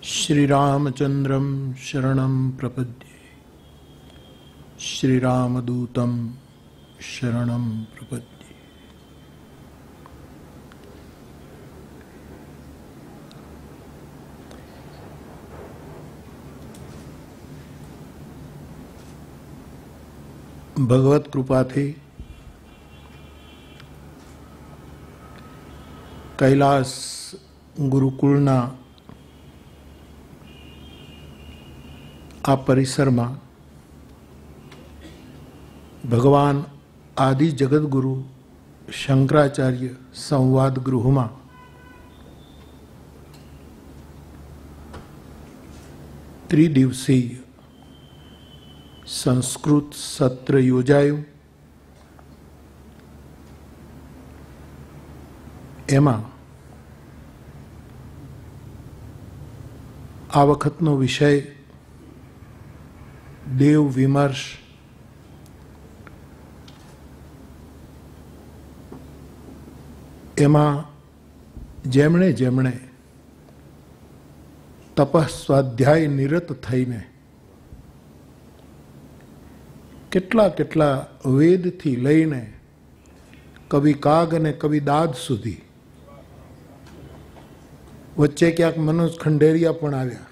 श्रीरामचन्द्रं शरणं प्रपद्ये। श्रीरामदूतं शरणं प्रपद्ये। भगवत कृपाथी कैलास गुरुकुलना आ परिसर में भगवान आदि जगतगुरु शंकराचार्य संवाद गृह में त्रिदिवसीय संस्कृत सत्र योजायु। एमा आ वखतनो विषय देव विमर्श। एमा जेमणे जेमणे तपः स्वाध्याय निरत थईने केटला केटला वेद थी लईने कवि काग ने कवि दाद सुधी वच्चे क्यांक मनोज खंडेरिया पण आव्या।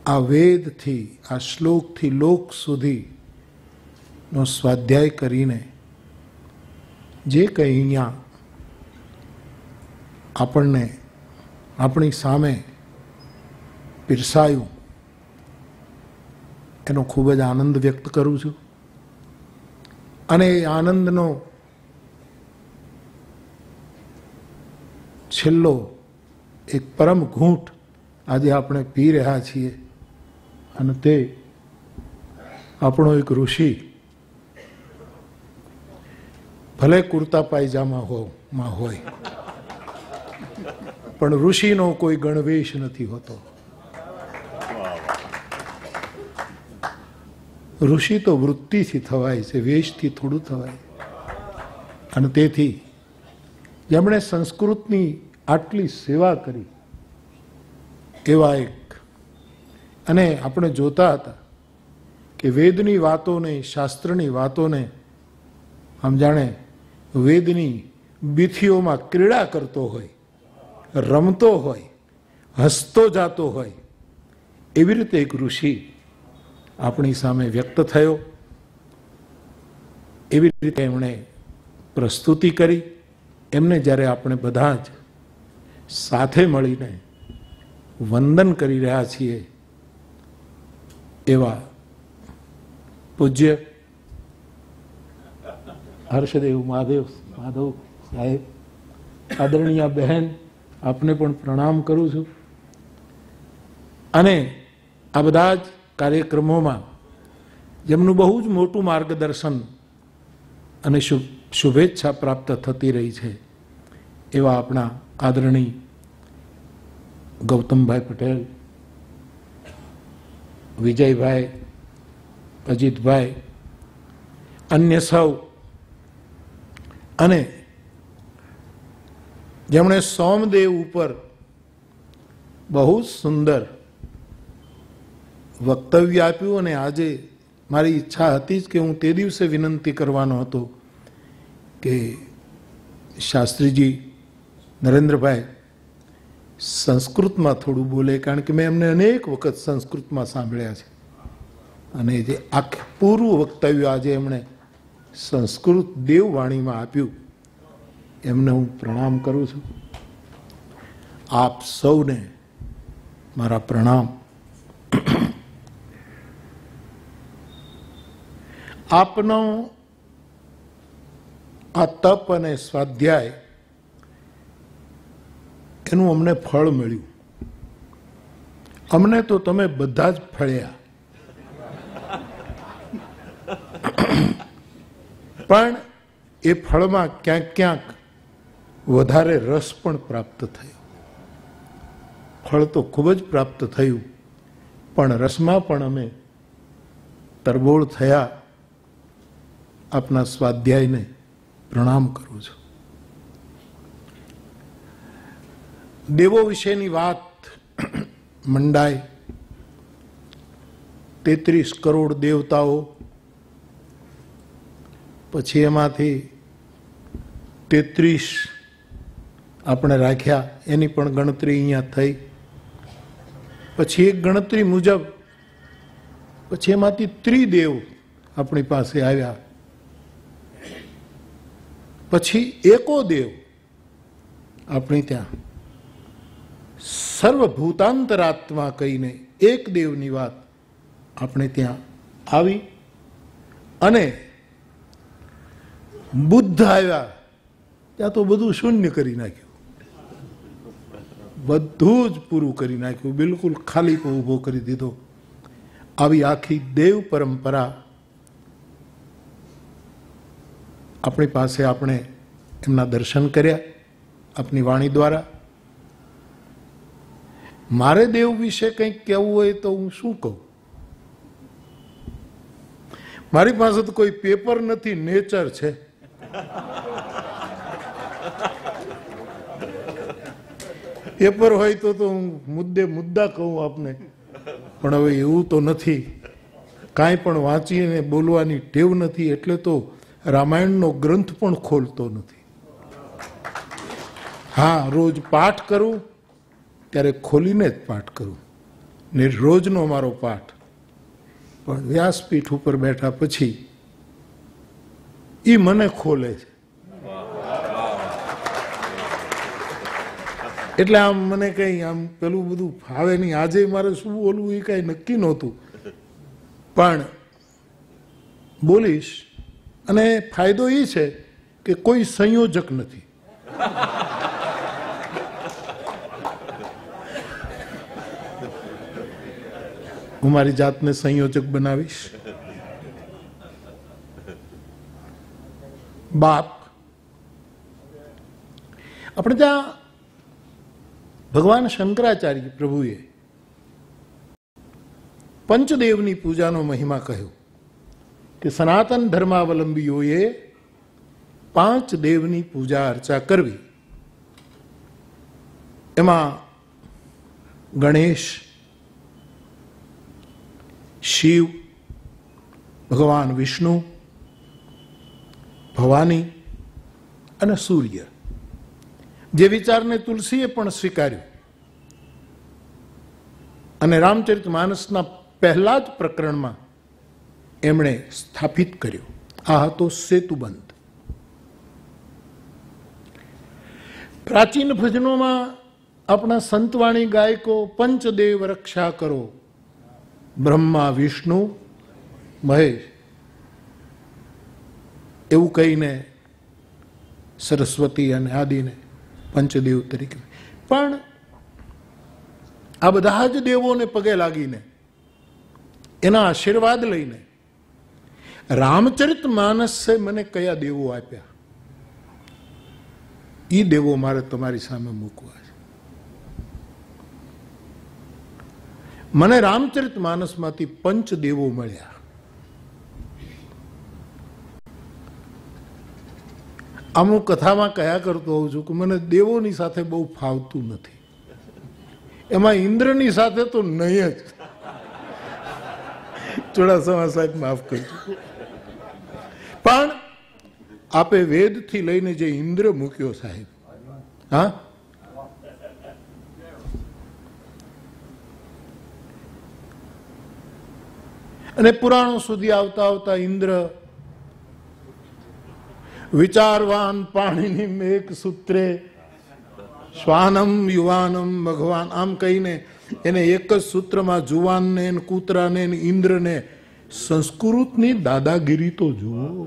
आ वेद थी आ श्लोक थी लोक सुधी नो स्वाध्याय करीने जे कई अहींया आपणने आपणी सामे पीरसायुं एनो खूब ज आनंद व्यक्त करूं छुं। अने आनंदनो छेल्लो एक परम घूंट आज आपणे पी रह्या छीए अने ते आपणो एक ऋषि भले कुर्ता पायजामा होय पण ऋषिनो कोई गणवेश नथी होतो। ऋषि तो वृत्ति थी थवाय छे, वेश थी थोड़ू थवाय। अने तेथी जेमणे संस्कृतनी आटली सेवा करी एवा एक अने आपणे जोता हता के वेदनी वातोने शास्त्रनी वातोने आम जाणे वेदनी बीथीओमां क्रीड़ा करतो होय, रमतो होय, हसतो जातो होय एवी रीते एक ऋषि आपणी सामे व्यक्त थयो। एवी रीते एमणे प्रस्तुति करी। एमने ज्यारे आपणे बधा ज साथे मळीने वंदन करी रह्या छीए एवा पूज्य हर्षदेव माधव साहेब आदरणीय बहन आपने पण प्रणाम करूं छुं। अने आ बधा ज कार्यक्रमों में जेमनुं बहु ज मोटुं मार्गदर्शन अने शुभेच्छा प्राप्त थती रही है एवा अपना आदरणीय गौतम भाई पटेल, विजय भाई, अजित भाई, अन्य सौ अने जेमणे सोमदेव ऊपर बहुत सुंदर वक्तव्य आप्युं अने आजे मारी इच्छा हती ज के हूँ ते दिवसे विनंती करवानो हतो के शास्त्रीजी नरेंद्र भाई संस्कृत में थोड़ू बोले, कारण के मैं एमने अनेक वखत संस्कृत में सांभळ्या छे अने जे आखुं पूरुं वक्तव्य आजे एमणे संस्कृत देववाणी में आप्युं एमने हूँ प्रणाम करूं छुं। आप सौने मारा प्रणाम। आपनो आ तप अने स्वाध्याय एनु अमने फळ मळ्युं। अमने तो तमे बधा ज फळ्या, पण ए फळमां क्यांक क्यांक वधारे रस पण प्राप्त थयो। फळ तो खूब ज प्राप्त थयुं पण रसमां पण अमे तरबोळ थया। अपना स्वाध्याय ने प्रणाम करूं छुं। દેવો વિશેની વાત મંડાય. 33 કરોડ દેવતાઓ, પછી એમાંથી 33 આપણે રાખ્યા, એની પણ ગણતરી અહીંયા થઈ. પછી એક ગણતરી મુજબ પછી એમાંથી ત્રિદેવ આપણી પાસે આવ્યા. પછી એકો દેવ આપણી ત્યાં સર્વભૂતાંતરાત્મા કહીને એક દેવની વાત આપણે ત્યાં આવી. અને બુદ્ધ આવ્યા ત્યાં તો બધું શૂન્ય કરી નાખ્યું, બધું જ પૂરું કરી નાખ્યું, બિલકુલ ખાલી ઊભો કરી દીધો. આવી આખી દેવ પરંપરા આપણી પાસે, આપણે એમના દર્શન કર્યા આપની વાણી દ્વારા. મારે દેવ વિશે કંઈક કહેવું હોય તો હું શું કહું? મારી પાસે તો કોઈ પેપર નથી, નેચર છે. પેપર હોય તો હું મુદ્દા કહું આપને, પણ હવે એવું તો નથી. કાંઈ પણ વાંચીને બોલવાની ટેવ નથી, એટલે તો રામાયણનો ગ્રંથ પણ ખોલતો નથી. હા, રોજ પાઠ કરું ત્યારે ખોલીને જ પાઠ કરું, ને રોજનો મારો પાઠ. પણ વ્યાસપીઠ ઉપર બેઠા પછી એ મને ખોલે છે. એટલે આમ મને કંઈ આમ પેલું બધું ફાવે નહીં. આજે મારે શું બોલવું એ કાંઈ નક્કી નહોતું, પણ બોલીશ. અને ફાયદો એ છે કે કોઈ સંયોજક નથી. હું મારી જાતને સંયોજક બનાવીશ. બાપ, આપણે ત્યાં ભગવાન શંકરાચાર્ય પ્રભુએ પંચદેવની પૂજાનો મહિમા કહ્યો કે સનાતન ધર્માવલંબીઓએ 5 દેવની પૂજા અર્ચા કરવી. એમાં ગણેશ, શિવ, ભગવાન વિષ્ણુ, ભવાની અને સૂર્ય. જે વિચારને તુલસીએ પણ સ્વીકાર્યું અને રામચરિતમાનસના પહેલા જ પ્રકરણમાં એમણે સ્થાપિત કર્યો. આ હતો સેતુબંધ. પ્રાચીન ભજનોમાં આપણા સંતવાણી ગાયકો પંચદેવ રક્ષા કરો, બ્રહ્મા, વિષ્ણુ, મહેશ એવું કહીને સરસ્વતી અને આદિને પંચદેવ તરીકે. પણ આ બધા જ દેવોને પગે લાગીને એના આશીર્વાદ લઈને રામચરિતમાનસે મને કયા દેવો આપ્યા, એ દેવો મારે તમારી સામે મૂકવા છે. મને રામચરિતમાનસમાંથી પંચદેવો મળ્યા. અમુક કથામાં કયા કરતો હોઉં છું કે મને દેવોની સાથે બહુ ફાવતું નથી. એમાં ઇન્દ્રની સાથે તો નહીં જ. ચુડાસમા સાહેબ માફ કરજો, પણ આપે વેદથી લઈને જે ઇન્દ્ર મૂક્યો સાહેબ, હા, અને પુરાણો સુધી આવતા આવતા ઇન્દ્ર વિચારવાન પાણીની મેઘ સૂત્રે શ્વાનમ યુવાનમ ભગવાન, આમ કહીને એને એક જ સૂત્રમાં જુવાનને, કૂતરાને, ઇન્દ્રને. સંસ્કૃતની દાદાગીરી તો જુઓ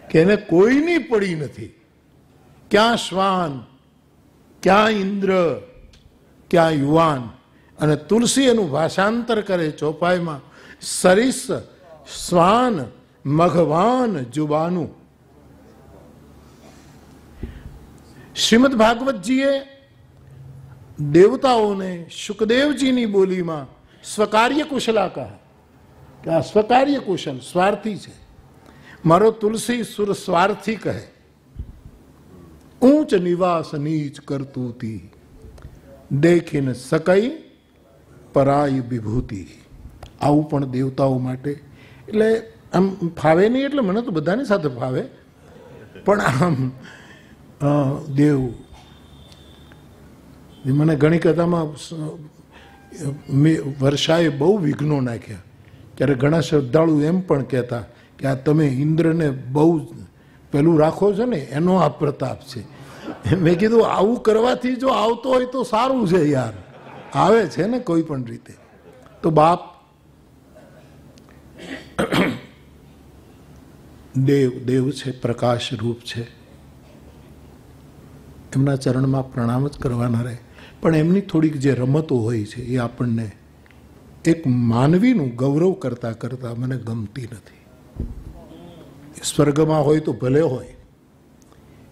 કે એને કોઈની પડી નથી. ક્યાં શ્વાન, ક્યાં ઇન્દ્ર, ક્યાં યુવાન. અને તુલસી એનું ભાષાંતર કરે ચોપાઈમાં, સરિસ, શ્વાન, મઘવાન, જુબાનું. શ્રીમદ ભાગવતજીએ દેવતાઓને શુકદેવજીની બોલીમાં સ્વકાર્ય કુશલા કહા કે આ સ્વકાર્ય કુશલ સ્વાર્થી છે. મારો તુલસી સુર સ્વાર્થી કહે. હું ઊંચ નિવાસ નીચ કરતૂતી, દેખીને સકઈ પરાય વિભૂતિ. આવું પણ દેવતાઓ માટે, એટલે આમ ફાવે નહીં, એટલે મને તો બધાની સાથે ફાવે, પણ આમ દેવ મને ઘણી કથામાં વર્ષાએ બહુ વિઘ્નો નાખ્યા. ત્યારે ઘણા શ્રદ્ધાળુ એમ પણ કહેતા કે આ તમે ઇન્દ્રને બહુ પેલું રાખો છો ને, એનો આ પ્રતાપ છે. મેં કીધું આવું કરવાથી જો આવતો હોય તો સારું છે યાર, આવે છે ને કોઈ પણ રીતે. તો બાપ દેવ છે, પ્રકાશ રૂપ છે, એમના ચરણમાં પ્રણામ જ કરવાના રહે. પણ એમની થોડીક જે રમતો હોય છે એ આપણને એક માનવીનું ગૌરવ કરતા કરતા મને ગમતી નથી. સ્વર્ગમાં હોય તો ભલે હોય,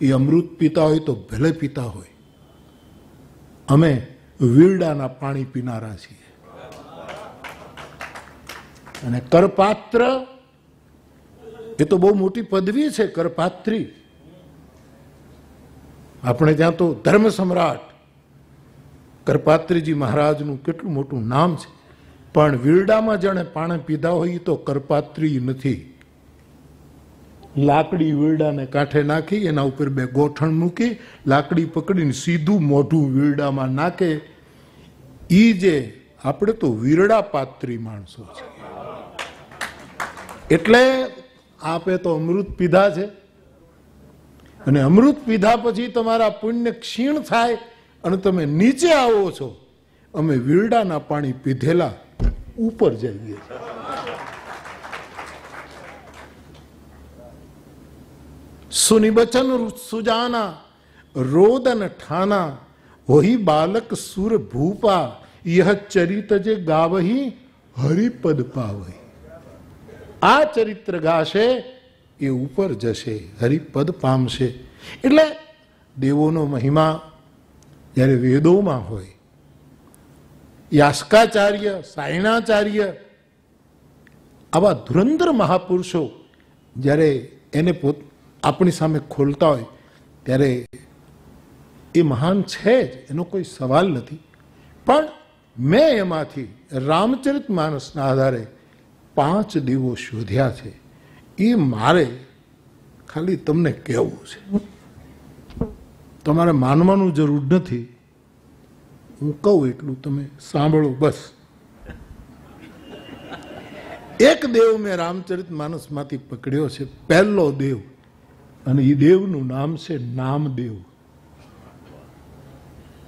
એ અમૃત પીતા હોય તો ભલે પીતા હોય, અમે વીરડાના પાણી પીનારા છીએ. અને કરપાત્ર એ તો બહુ મોટી પદવી છે, કરપાત્રી. આપણે ત્યાં તો ધર્મ સમ્રાટ કરપાત્રીજી મહારાજનું કેટલું મોટું નામ છે, પણ વીરડામાં જેણે પાણી પીધા હોય તો કરપાત્રી નથી. લાકડી વીરડાને કાંઠે નાખી, એના ઉપર બે ગોઠણ મૂકી, લાકડી પકડીને સીધું મોઢું વીરડામાં નાખે. ઈ જે આપણે તો વીરડા પાત્રી માણસો છે. એટલે આપે તો અમૃત પીધા છે, અને અમૃત પીધા પછી તમારા પુણ્ય ક્ષીણ થાય અને તમે નીચે આવો છો. અમે વીરડાના પાણી પીધેલા ઉપર જઈએ છીએ. સુનિબચન સુજાના રોદન ઠાના, વહી બાલક સુર ભૂપા, यह ચરિત જે ગાવહી હરિપદ પાવહી. આ ચરિત્ર ગાશે એ ઉપર જશે, હરિપદ પામશે. એટલે દેવોનો મહિમા જ્યારે વેદોમાં હોય, યાસ્કાચાર્ય, સાયણાચાર્ય, આવા ધુરંધર મહાપુરુષો જ્યારે એને આપણી સામે ખોલતા હોય ત્યારે એ મહાન છે જ, એનો કોઈ સવાલ નથી. પણ મેં એમાંથી રામચરિત માનસના આધારે 5 દેવો શોધ્યા છે. એ મારે ખાલી તમને કહેવું છે, તમારે માનવાનું જરૂર નથી. હું કહું એટલું તમે સાંભળો બસ. એક દેવ મેં રામચરિત માનસમાંથી પકડ્યો છે, પહેલો દેવ, અને એ દેવનું નામ છે નામદેવ.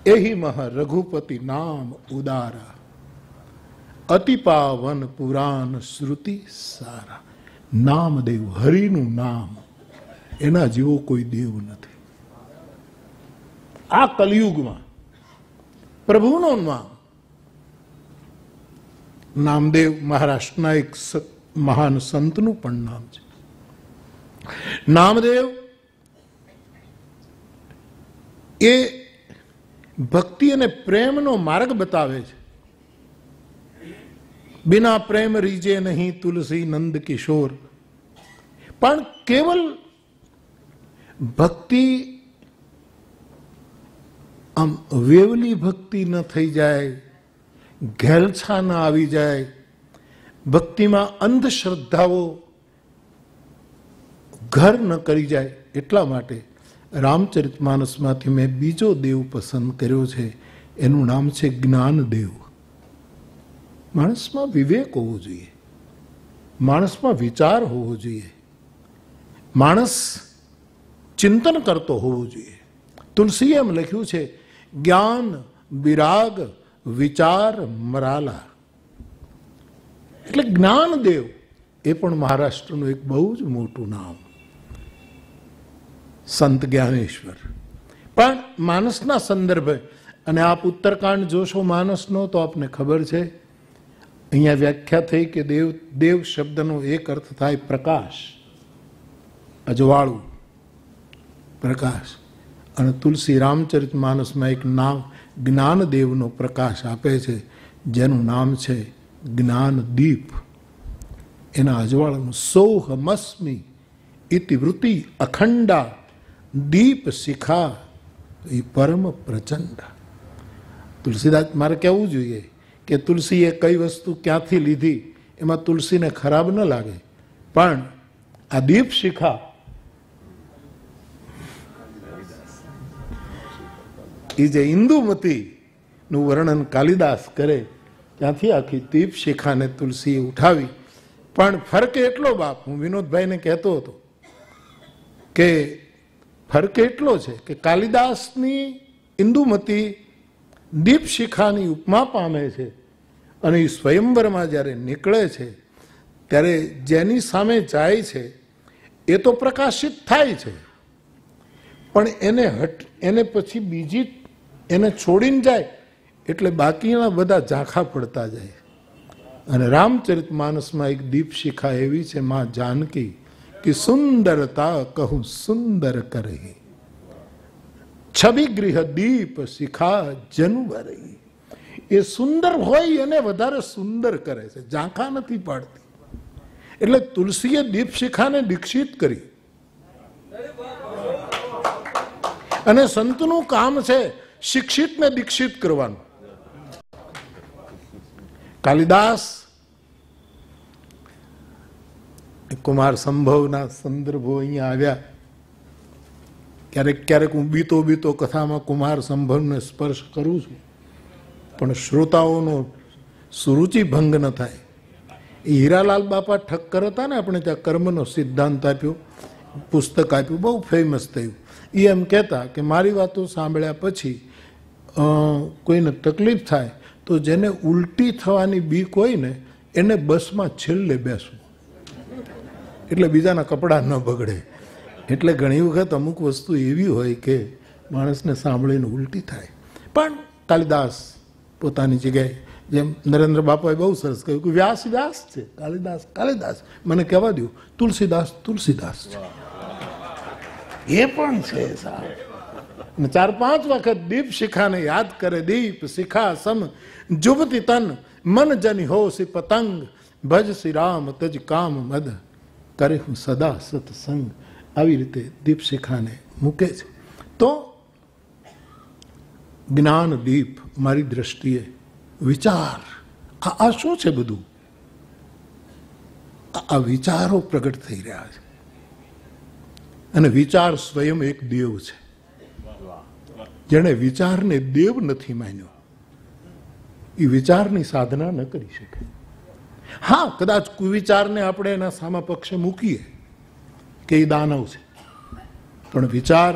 એહી મહ રઘુપતિ નામ ઉદારા, અતિ પાવન પુરાણ શ્રુતિ સારા. નામદેવ, હરિનું નામ, એના જેવો કોઈ દેવ નથી. આ કલયુગમાં પ્રભુનું નામ. નામદેવ મહારાષ્ટ્રના એક મહાન સંતનું પણ નામ છે. નામદેવ એ ભક્તિ અને પ્રેમનો માર્ગ બતાવે છે. બિના પ્રેમ રીજે નહીં તુલસી નંદ કિશોર. પણ કેવલ ભક્તિ આમ વેવલી ભક્તિ ન થઈ જાય, ઘેલછા ન આવી જાય, ભક્તિમાં અંધશ્રદ્ધાઓ ઘર ન કરી જાય, એટલા માટે રામચરિત માનસમાંથી મેં બીજો દેવ પસંદ કર્યો છે. એનું નામ છે જ્ઞાનદેવ. માણસમાં વિવેક હોવો જોઈએ, માણસમાં વિચાર હોવો જોઈએ, માણસ ચિંતન કરતો હોવો જોઈએ. તુલસીએ એમ લખ્યું છે, જ્ઞાન વિરાગ વિચાર મરાલા. એટલે જ્ઞાનદેવ એ પણ મહારાષ્ટ્રનું એક બહુ જ મોટું નામ, સંત જ્ઞાનેશ્વર. પણ માનસના સંદર્ભે, અને આપ ઉત્તરકાંડ જોશો માનસનો તો આપને ખબર છે, અહીંયા વ્યાખ્યા થઈ કે દેવ શબ્દનો એક અર્થ થાય પ્રકાશ, અજવાળું પ્રકાશ. અને તુલસી રામચરિત માનસમાં એક નામ જ્ઞાનદેવનો પ્રકાશ આપે છે, જેનું નામ છે જ્ઞાનદીપ. એના અજવાળાનું સોહમસ્મી ઇતિ વૃત્તિ અખંડા દીપ શિખા એ પરમ પ્રચંડ. તુલસીદાસ મારે કહેવું જોઈએ કે તુલસીએ કઈ વસ્તુ ક્યાંથી લીધી એમાં તુલસીને ખરાબ ન લાગે, પણ આ દીપ શિખા એ જે ઇન્દુમતીનું વર્ણન કાલિદાસ કરે ત્યાંથી આખી દીપ શિખાને તુલસીએ ઉઠાવી. પણ ફરક એટલો બાપ, હું વિનોદભાઈને કહેતો હતો કે ફરક એટલો છે કે કાલિદાસની ઇન્દુમતી દીપ શિખાની ઉપમા પામે છે અને એ સ્વયંવરમાં જ્યારે નીકળે છે ત્યારે જેની સામે જાય છે એ તો પ્રકાશિત થાય છે, પણ એને પછી બીજી એને છોડીને જાય એટલે બાકીના બધા ઝાંખા પડતા જાય. અને રામચરિત માનસમાં એક દીપ શિખા એવી છે, માં જાનકી કે સુંદરતા કહું સુંદર કરે, છબી ગૃહ દીપ શિખા જનવરી. એ સુંદર હોય એને વધારે સુંદર કરે છે, ઝાંખા નથી પાડતી. એટલે તુલસીએ દીપ શિખાને દીક્ષિત કરી. અને સંતનું કામ છે શિક્ષિતને દીક્ષિત કરવાનું. કાલિદાસ કુમાર સંભવના સંદર્ભો અહીંયા આવ્યા. ક્યારેક ક્યારેક હું બીતો કથામાં કુમાર સંભવને સ્પર્શ કરું છું, પણ શ્રોતાઓનો સુરુચિ ભંગ ન થાય. એ હીરાલાલ બાપા ઠક્કર હતા ને, આપણે ત્યાં કર્મનો સિદ્ધાંત આપ્યો, પુસ્તક આપ્યું, બહુ ફેમસ થયું. એ એમ કહેતા કે મારી વાતો સાંભળ્યા પછી કોઈને તકલીફ થાય તો જેને ઉલટી થવાની બીક હોય ને એને બસમાં છેલ્લે બેસવું, એટલે બીજાના કપડાં ન બગડે. એટલે ઘણી વખત અમુક વસ્તુ એવી હોય કે માણસને સાંભળીને ઉલટી થાય. પણ કાલિદાસ પોતાની જગ્યાએ, જેમ નરેન્દ્ર બાપાએ બહુ સરસ કહ્યું કે વ્યાસ વ્યાસ છે, કાલિદાસ કાલિદાસ. મને કહેવા દો તુલસીદાસ તુલસીદાસ છે, એ પણ છે સાહેબ. 4-5 વખત દીપ શિખાને યાદ કરે. દીપ શિખા સમ જુબતી તન મન જની હો સી પતંગ, ભજ શ્રી રામ તજ કામ મદ કરે હું સદા સત્સંગ. આવી રીતે દીપ શિખાને મૂકે છે. તો જ્ઞાન દીપ મારી દ્રષ્ટિએ વિચાર, આ શું છે બધું? આ વિચારો પ્રગટ થઈ રહ્યા છે. અને વિચાર સ્વયં એક દેવ છે. જેણે વિચારને દેવ નથી માન્યો એ વિચારની સાધના ન કરી શકે. હા, કદાચ કુવિચારને આપણે એના સામા પક્ષે મૂકીએ કે એ દાનવ છે, પણ વિચાર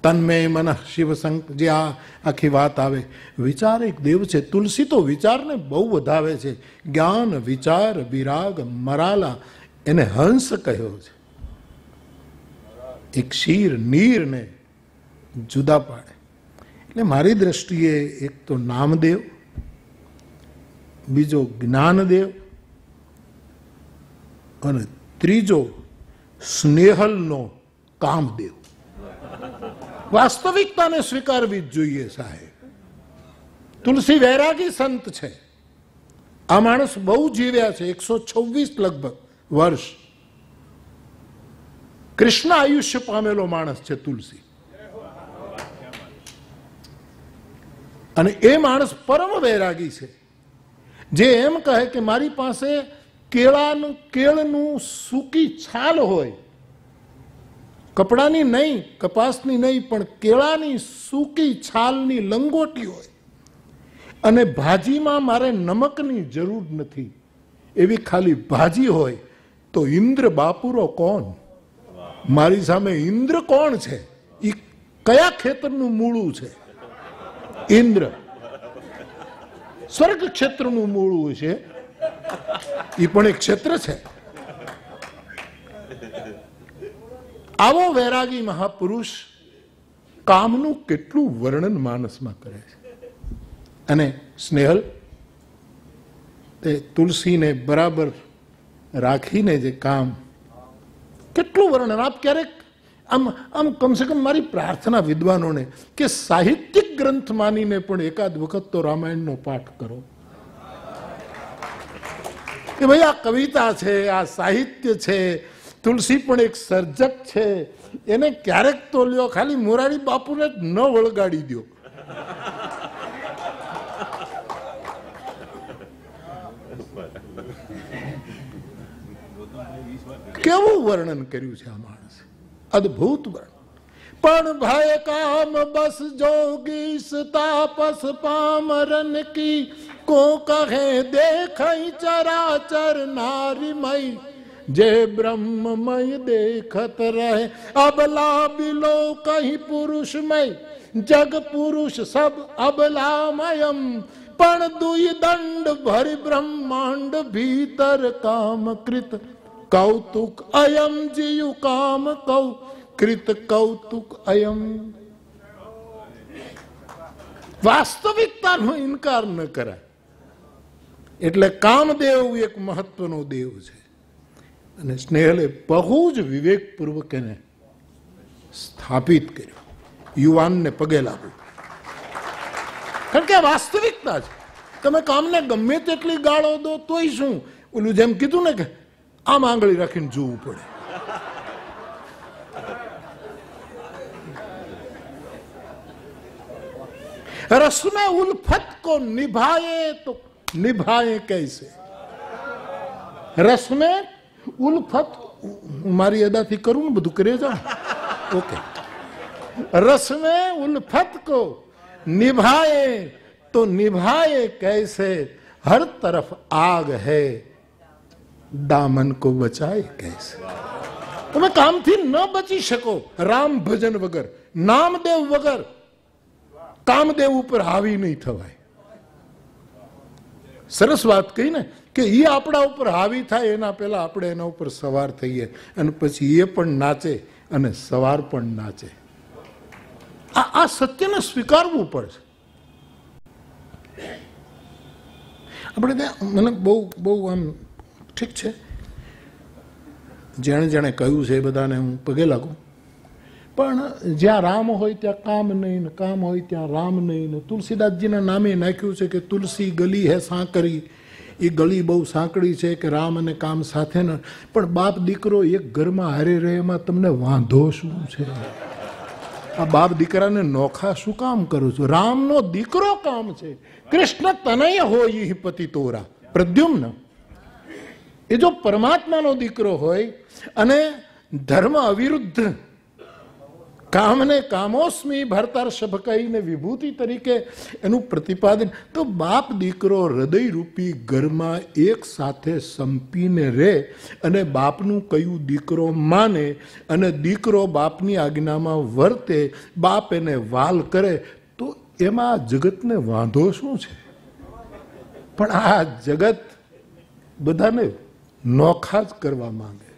તન્મય મન શિવ સંક, જે આ આખી વાત આવે, વિચાર એક દેવ છે. તુલસી તો વિચારને બહુ વધાવે છે. જ્ઞાન વિચાર વિરાગ મરાલા, એને હંસ કહ્યો છે. એક શીર નીરને જુદા પાડે. એટલે મારી દ્રષ્ટિએ એક તો નામદેવ, બીજો જ્ઞાનદેવ, અને ત્રીજો સ્નેહલનો કામદેવ. વાસ્તવિકતાને સ્વીકારવી જ જોઈએ સાહેબ. તુલસી વૈરાગી સંત છે. આ માણસ બહુ જીવ્યા છે, 126 લગભગ વર્ષ. કૃષ્ણ આયુષ્ય પામેલો માણસ છે તુલસી. અને એ માણસ પરમ વૈરાગી છે, જે એમ કહે કે મારી પાસે કેળનું સૂકી છાલ હોય, કપડાની નહીં, કપાસની નહીં, પણ કેળાની સૂકી છાલની લંગોટી હોય, અને ભાજીમાં મારે નમકની જરૂર નથી, એવી ખાલી ભાજી હોય, તો ઇન્દ્ર બાપુરો કોણ? મારી સામે ઇન્દ્ર કોણ છે? એ કયા ખેતરનું મૂળું છે? ઇન્દ્ર સ્વર્ગ ક્ષેત્રનું મૂળું છે, એ પણ એક ક્ષેત્ર છે. આવો વૈરાગી મહાપુરુષ કામનું કેટલું વર્ણન માનસમાં કરે છે. અને સ્નેહલ તે તુલસીને બરાબર રાખીને જે કામ, કેટલું વર્ણન. આપ ક્યારેક આમ કમસે કમ મારી પ્રાર્થના વિદ્વાનોને કે સાહિત્યિક ગ્રંથ માનીને પણ એકાદ વખત તો રામાયણનો પાઠ કરો, કે ભાઈ આ કવિતા છે, આ સાહિત્ય છે, તુલસી પણ એક સર્જક છે, એને ક્યારેક તો લ્યો, ખાલી મોરારી બાપુને જ ન વળગાડી દો. કેવું વર્ણન કર્યું છે આ માણસે, અદભુત વર્ણન. પણ ભય કામ બસ જોગીશ તાપસ પામરન કી, કો કહે દેખઈ ચરાચર નારીમય, જે બ્રહ્મમય દેખત રહે અબલા બિલો કहीं પુરુષમય, જગ પુરુષ સબ અબલામયમ, પણ દુઈ દંડ ભરી બ્રહ્માંડ ભીતર કામ કૃત કૌતુક અયમ જીયુ કામ કૌ કૃત કૌતુક અયમ. વાસ્તવિકતાનો ઇનકાર ન કરાય. એટલે કામદેવ એક મહત્વનો દેવ છે, અને સ્નેહલે બહુ જ વિવેકપૂર્વક એને સ્થાપિત કર્યો. યુવાનને પગે લાગુ, કારણ કે વાસ્તવિકતા છે. તમે કામને ગમે તેટલી ગાળો દો તોય શું, ઓલું જેમ કીધું ને કે આમ આંગળી રાખીને જોવું પડે. रस्में उल्फत को निभाए तो निभाए कैसे. रस्में उल्फत, मारी अदाથી करूं બધું કરે જાઉં. ओके. रस्में उल्फत को निभाए तो निभाए कैसे, हर तरफ आग है दामन को बचाए कैसे. તમે કામથી ન બચી શકો રામ ભજન વગર, નામદેવ વગર. કામદેવ ઉપર હાવી નહીં થવાય. સરસ વાત કહી ને કે એ આપણા ઉપર હાવી થાય એના પહેલા આપણે એના ઉપર સવાર થઈએ, અને પછી એ પણ નાચે અને સવાર પણ નાચે. આ સત્યને સ્વીકારવું પડશે. આપણે ત્યાં મને બહુ બહુ આમ ઠીક છે, જેણે જેણે કહ્યું છે એ બધાને હું પગે લાગું, પણ જ્યાં રામ હોય ત્યાં કામ નહીં, ને કામ હોય ત્યાં રામ નહીં. ને તુલસીદાસજીના નામે નાખ્યું છે કે તુલસી ગલી હે સાંકરી, એ ગલી બહુ સાંકડી છે કે રામ અને કામ સાથે ન. પણ બાપ દીકરો એક ઘરમાં હારે રહે એમાં તમને વાંધો શું છે? આ બાપ દીકરાને નોખા શું કામ કરો છો? રામનો દીકરો કામ છે. કૃષ્ણ તનય હોય પતિ તોરા પ્રદ્યુમ્ન, એ જો પરમાત્માનો દીકરો હોય અને ધર્મ અવિરુદ્ધ કામને કામોસ્મી ભરતર્ષભ કહીને વિભૂતિ તરીકે એનું પ્રતિપાદન, તો બાપ દીકરો હૃદયરૂપી ઘરમાં એક સાથે સંપીને રહે અને બાપનું કયું દીકરો માને અને દીકરો બાપની આજ્ઞામાં વર્તે, બાપ એને વાલ કરે, તો એમાં જગતને વાંધો શું છે? પણ આ જગત બધાને નોખા જ કરવા માંગે.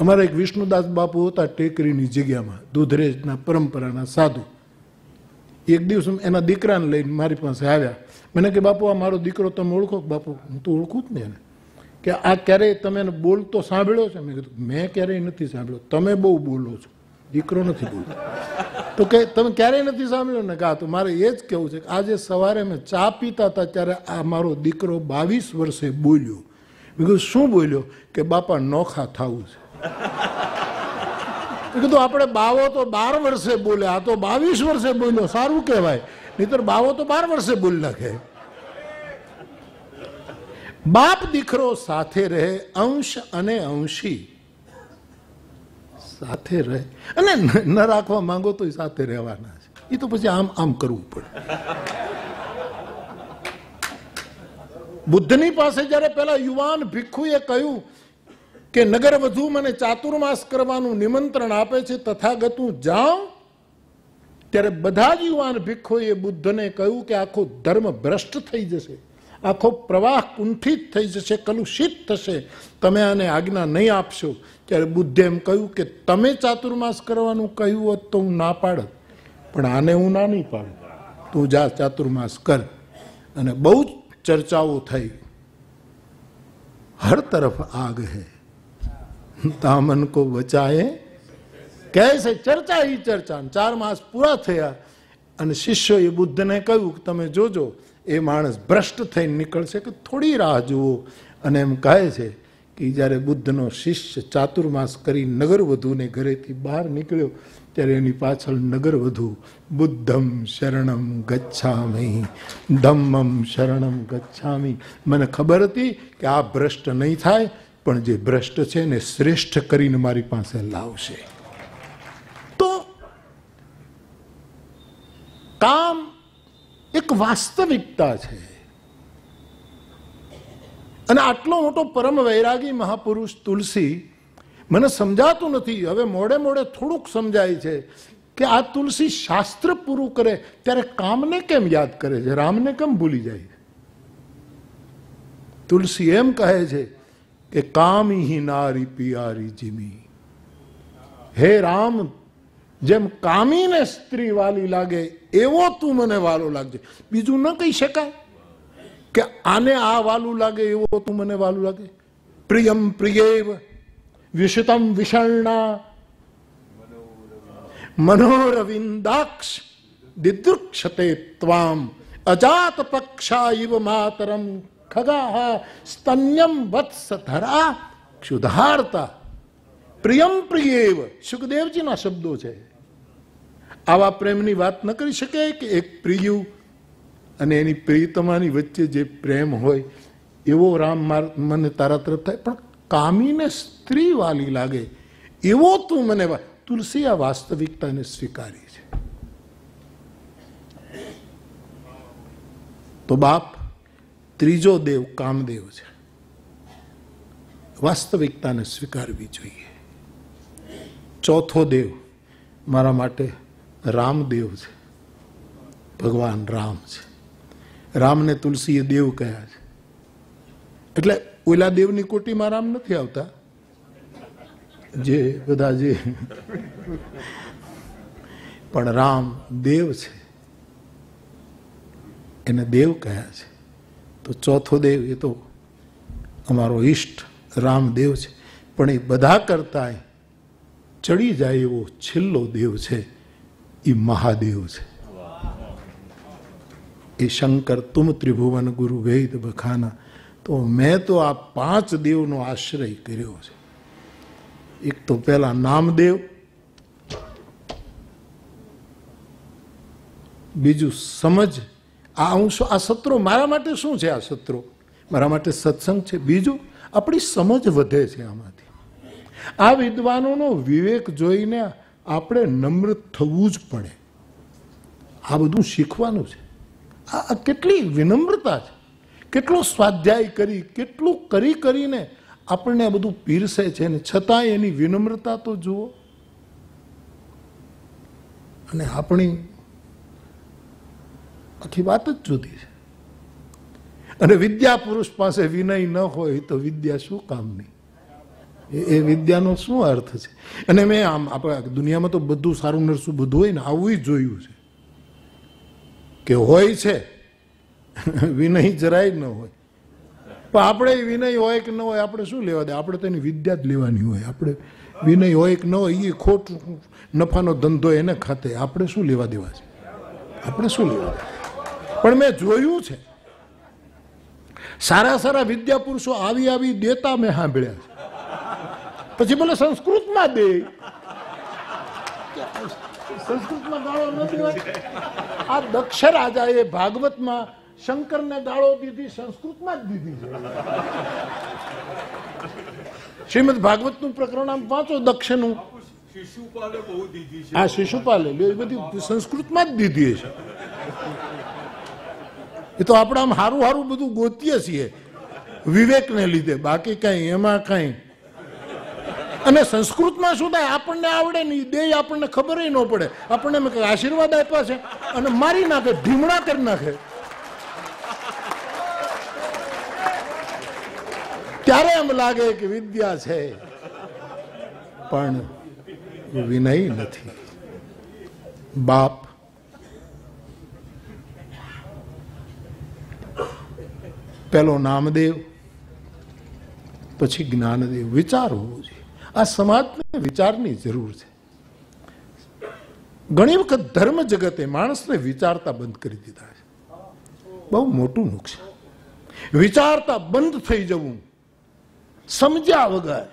અમારા એક વિષ્ણુદાસ બાપુ હતા ટેકરીની જગ્યામાં, દૂધરેજના પરંપરાના સાધુ. એક દિવસ એના દીકરાને લઈને મારી પાસે આવ્યા. મને કે બાપુ આ મારો દીકરો તમે ઓળખો? બાપુ હું તો ઓળખું જ ને એને. કે આ ક્યારેય તમે એને બોલતો સાંભળ્યો છે? મેં કીધું મેં ક્યારેય નથી સાંભળ્યો, તમે બહુ બોલો છો, દીકરો નથી બોલતો. તો કે તમે ક્યારેય નથી સાંભળ્યો ને? કહા તો મારે એ જ કહેવું છે કે આજે સવારે મેં ચા પીતા હતા ત્યારે આ મારો દીકરો 22 વર્ષે બોલ્યો. મેં કીધું શું બોલ્યો? કે બાપા નોખા થવું છે. કીધું આપણે બાવો તો 12 વર્ષે બોલે, આ તો 22 વર્ષે બોલ્યો, સારું કહેવાય. નહીતર બાવો તો 12 વર્ષે બોલી નાખે. બાપ દીકરો સાથે રહે, અંશ અને અંશી સાથે રહે, અને ન રાખવા માંગો તો સાથે રહેવાના છે. એ તો પછી આમ આમ કરવું પડે. બુદ્ધની પાસે જયારે પેલા યુવાન ભિક્ષુએ કહ્યું કે નગર વધુ મને ચાતુર્માસ કરવાનું નિમંત્રણ આપે છે, તથાગત હું જાઉં, ત્યારે બધા જ યુવાન ભિક્ષુએ બુદ્ધને કહ્યું કે આખો ધર્મ ભ્રષ્ટ થઈ જશે, આખો પ્રવાહ કુંઠિત થઈ જશે, કલુષિત થશે, તમે આને આજ્ઞા નહીં આપશો. ત્યારે બુદ્ધે એમ કહ્યું કે તમે ચાતુર્માસ કરવાનું કહ્યું હોત તો હું ના પાડત, પણ આને હું ના નહીં પાડું, તું જા ચાતુર્માસ કર. અને બહુ જ ચર્ચાઓ થઈ. હર તરફ આગ હૈ દામન કો બચાએ कैसे, ચર્ચા ही ચર્ચા. 4 માસ પૂરા થયા અને શિષ્યોએ બુદ્ધને કહ્યું કે તમે જોજો એ માણસ ભ્રષ્ટ થઈને નીકળશે, કે થોડી રાહ જુઓ. અને એમ કહે છે કે જ્યારે બુદ્ધનો શિષ્ય ચાતુર્માસ કરી નગરવધુને ઘરેથી બહાર નીકળ્યો ત્યારે એની પાછળ નગરવધુ બુદ્ધમ શરણમ ગચ્છામિ ધમ્મમ શરણમ ગચ્છામિ. મને ખબર હતી કે આ ભ્રષ્ટ નહીં થાય, પણ જે ભ્રષ્ટ છે એને શ્રેષ્ઠ કરીને મારી પાસે લાવશે. તો કામ એક વાસ્તવિકતા છે. અને આટલો મોટો પરમ વૈરાગી મહાપુરુષ તુલસી મને સમજાતું નથી. હવે મોડે મોડે થોડુંક સમજાય છે કે આ તુલસી શાસ્ત્ર પૂરું કરે ત્યારે કામને કેમ યાદ કરે છે, રામને કેમ ભૂલી જાય. તુલસી એમ કહે છે કે કામી હિ નારી પિયારી જીમી. હે રામ, જેમ કામીને સ્ત્રી વાલી લાગે એવો તું મને વાલો લાગજે. બીજું ન કહી શકાય કે આને આ વાલું લાગે એવો તું મને વાલું લાગે. પ્રિયમ પ્રિયેવ વિષિતમ વિષણના મનોરવિંદાક્ષ દિદૃક્ષતે ત્વામ અજાત પક્ષા ઇવ માતરમ ખગા સ્તન્યમ વત્સ ધરા ક્ષુધાર્તા. પ્રિયમ પ્રિયેવ સુખદેવજીના શબ્દો છે. આવા પ્રેમની વાત ન કરી શકે કે એક પ્રિયુ અને એની પ્રિયતમાની વચ્ચે જે પ્રેમ હોય એવો રામ મને તારા તરફ થાય, પણ કામીને સ્ત્રી વાલી લાગે એવો તું મને. તુલસી આ વાસ્તવિકતાને સ્વીકારી છે. તો બાપ ત્રીજો દેવ કામદેવ છે. વાસ્તવિકતાને સ્વીકારવી જોઈએ. ચોથો દેવ મારા માટે રામદેવ છે, ભગવાન રામ છે. રામને તુલસીએ દેવ કહ્યા છે. એટલે ઓલા દેવની કોટીમાં રામ નથી આવતા, જે બધા જે, પણ રામ દેવ છે, એને દેવ કહ્યા છે. તો ચોથો દેવ એ તો અમારો ઈષ્ટ રામદેવ છે, પણ એ બધા કરતા ચડી જાય એવો છેલ્લો દેવ છે, એ મહાદેવ છે. એ શંકર તુમ ત્રિભુવન ગુરુ વેદ બખાના. તો મેં તો આ 5 દેવનો આશ્રય કર્યો છે. એક તો પહેલા નામદેવ, બીજું સમજ. આ સત્રો મારા માટે શું છે? આ સત્રો મારા માટે સત્સંગ છે. બીજું આપણી સમજ વધે છે આમાંથી. આ વિદ્વાનોનો વિવેક જોઈને આપણે નમ્ર થવું જ પડે. આ બધું શીખવાનું છે. આ કેટલી વિનમ્રતા છે, કેટલો સ્વાધ્યાય કરી, કેટલું કરીને આપણને આ બધું પીરસે છે, ને છતાંય એની વિનમ્રતા તો જુઓ. અને આપણી આખી વાત જ જુદી છે. અને વિદ્યા પુરુષ પાસે વિનય ન હોય તો વિદ્યા શું કામની? એ વિદ્યાનો શું અર્થ છે? અને મેં આમ આપણે દુનિયામાં તો બધું સારું નરસું બધું હોય ને, આવું જ જોયું છે કે હોય છે વિનય જરાય ન હોય. પણ આપણે વિનય હોય કે ન હોય આપણે શું લેવા દે? આપણે તો એની વિદ્યા જ લેવાની હોય. આપણે વિનય હોય કે ન હોય એ ખોટું નફાનો ધંધો એને ખાતે આપણે શું લેવા દેવા છે? આપણે શું લેવા દે? પણ મેં જોયું છે સારા સારા વિદ્યા પુરુષો આવી દેતા મેં સાંભળ્યા છે. પછી ભલે સંસ્કૃતમાં દે, સંસ્કૃતમાં ગાળો ન દેવાય. આ દક્ષ રાજાએ ભાગવતમાં શંકરને ગાળો દીધી, સંસ્કૃતમાં જ દીધી છે. શ્રીમદ ભાગવતનું પ્રકરણ આમ વાંચો દક્ષનું. હા, શિશુપાલે એ બધી સંસ્કૃતમાં જ દીધી છે. એ તો આપણે આમ હારું બધું ગોતીએ છીએ વિવેકને લીધે, બાકી કઈ એમાં કઈ. અને સંસ્કૃતમાં શું થાય? આપણને આવડે નહીં, દે આપણને ખબર ન પડે. આપણને મેં આશીર્વાદ આપ્યા છે અને મારી નાખે, ઢીમણા કરી નાખે. ત્યારે એમ લાગે કે વિદ્યા છે, પણ વિનય નથી. બાપ પેલો નામદેવ, પછી જ્ઞાનદેવ. વિચાર હોવો જોઈએ. આ સમાજને વિચારની જરૂર છે. ઘણી વખત ધર્મ જગતે માણસને વિચારતા બંધ કરી દીધા છે. બહુ મોટું નુકસાન. વિચારતા બંધ થઈ જવું સમજ્યા વગર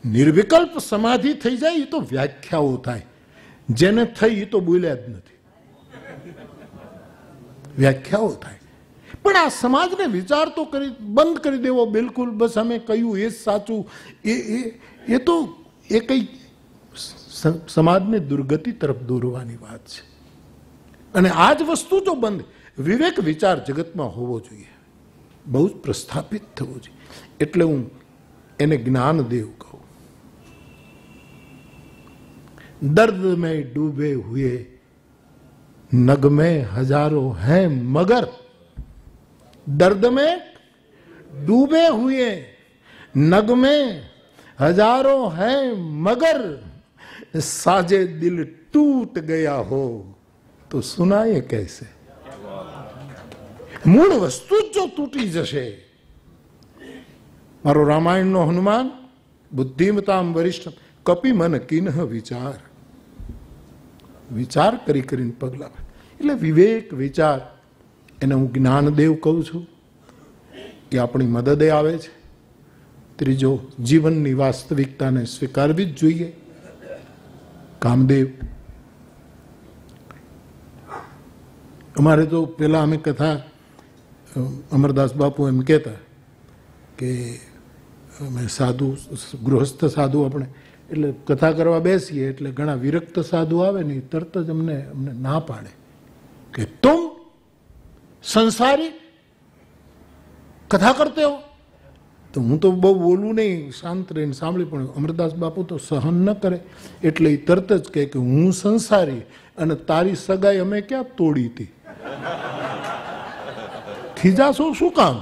નિર્વિકલ્પ સમાધિ થઈ જાય એ તો વ્યાખ્યાઓ થાય, જેને થઈ એ તો બોલ્યા જ નથી, વ્યાખ્યાઓ થાય. પણ આ સમાજને વિચાર તો કરી બંધ કરી દેવો બિલકુલ, બસ અમે કહ્યું એ જ સાચું, એ તો એ કઈ સમાજને દુર્ગતિ તરફ દોરવાની વાત છે. અને આ જ વસ્તુ જો બંધ, વિવેક વિચાર જગતમાં હોવો જોઈએ, બહુ જ પ્રસ્થાપિત થવો જોઈએ. એટલે હું એને જ્ઞાનદેવ કહું. દર્દ में डूबे हुए नग में हजारों हैं मगर, दर्द में डूबे हुए नग में हजारों हैं मगर, साजे दिल टूट गया हो तो सुनाए कैसे. મૂળ વસ્તુ જ જો તૂટી જશે. મારો રામાયણનો હનુમાન બુદ્ધિમતામ વરિષ્ઠ કપી મન કિન્હ વિચાર, વિચાર કરી કરીને પગલા. એટલે વિવેક વિચાર એને હું જ્ઞાનદેવ કહું છું કે આપણી મદદે આવે છે. ત્રીજો, જીવનની વાસ્તવિકતાને સ્વીકારવી જ જોઈએ. કામદેવ. અમારે તો પેલા અમે કથા, અમરદાસ બાપુ એમ કહેતા કે અમે સાધુ ગૃહસ્થ સાધુ આપણે એટલે કથા કરવા બેસીએ એટલે ઘણા વિરક્ત સાધુ આવે ને તરત જ અમને ના પાડે કે તુમ સંસારી કથા કરતે હો. તો હું તો બહુ બોલું નહીં, શાંત રહીને સાંભળી, પણ અમરદાસ બાપુ તો સહન ન કરે એટલે એ તરત જ કહે કે હું સંસારી અને તારી સગાઈ અમે ક્યાં તોડી હતી. ખીજાશો શું કામ?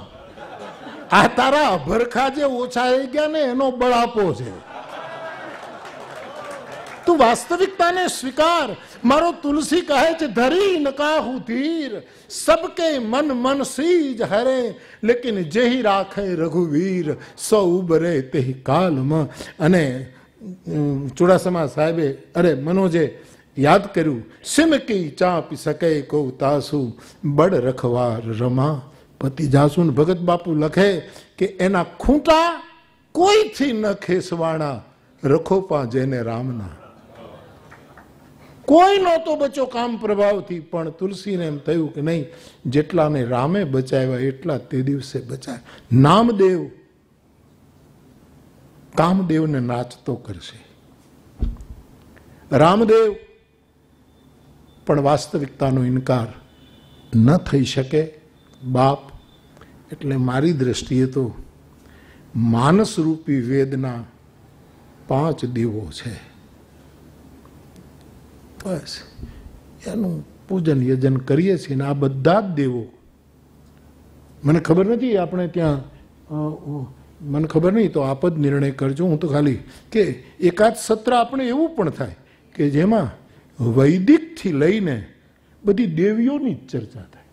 આ તારા અભરખા જે ઓછા થઈ ગયા ને એનો બળાપો છે. તું વાસ્તવિકતાને સ્વીકાર. મારો તુલસી કહે છે ધરી નકાહુ ધીર, સબકે મન મન સીજ હરે, લેકિન જેહી રાખે રઘુવીર, સૌ ઉબરે તેહી કાલમાં. અને ચુડાસમા સાહેબે અરે મનોજે યાદ કર્યું, સિમકી ચાપી શકે કો તાસુ, બડ રખવાર રમા પતિ જાસુ. ભગત બાપુ લખે કે એના ખૂંટા કોઈથી ન ખેસવાણા, રખોપા જેને રામના. કોઈ નહોતો બચ્યો કામ પ્રભાવથી, પણ તુલસીને એમ થયું કે નહીં, જેટલાને રામે બચાવ્યા એટલા તે દિવસે બચાવ્યા. નામદેવ કામદેવને નાચતો કરશે. રામદેવ પણ વાસ્તવિકતાનો ઇનકાર ન થઈ શકે. બાપ એટલે મારી દ્રષ્ટિએ તો માનસરૂપી વેદના 5 દેવો છે. બસ એનું પૂજન યજન કરીએ છીએ ને આ બધા જ દેવો. મને ખબર નથી આપણે ત્યાં, મને ખબર નહીં તો આપ જ નિર્ણય કરજો. હું તો ખાલી કે એકાદ સત્ર આપણે એવું પણ થાય કે જેમાં વૈદિકથી લઈને બધી દેવીઓની જ ચર્ચા થાય,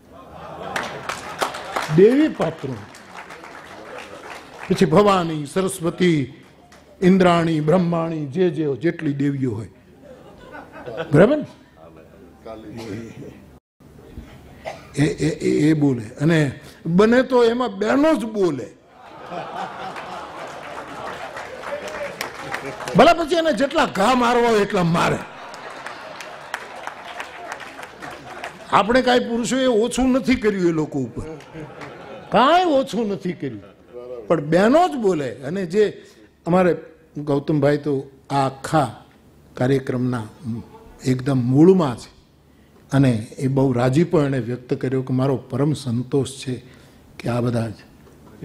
દેવી પાત્રો, પછી ભવાની, સરસ્વતી, ઇન્દ્રાણી, બ્રહ્માણી, જે જેટલી દેવીઓ હોય, બરાબર ને, એ બોલે. અને બને તો એમાં બહેનો જ બોલે. ભલા પછી એને જેટલા ઘા મારવા હોય એટલા મારે. આપણે કાંઈ પુરુષોએ ઓછું નથી કર્યું એ લોકો ઉપર, કાંઈ ઓછું નથી કર્યું, પણ બહેનો જ બોલે. અને જે અમારે ગૌતમભાઈ તો આ આખા કાર્યક્રમના એકદમ મૂળમાં છે, અને એ બહુ રાજીપો એણે વ્યક્ત કર્યો કે મારો પરમ સંતોષ છે કે આ બધા જ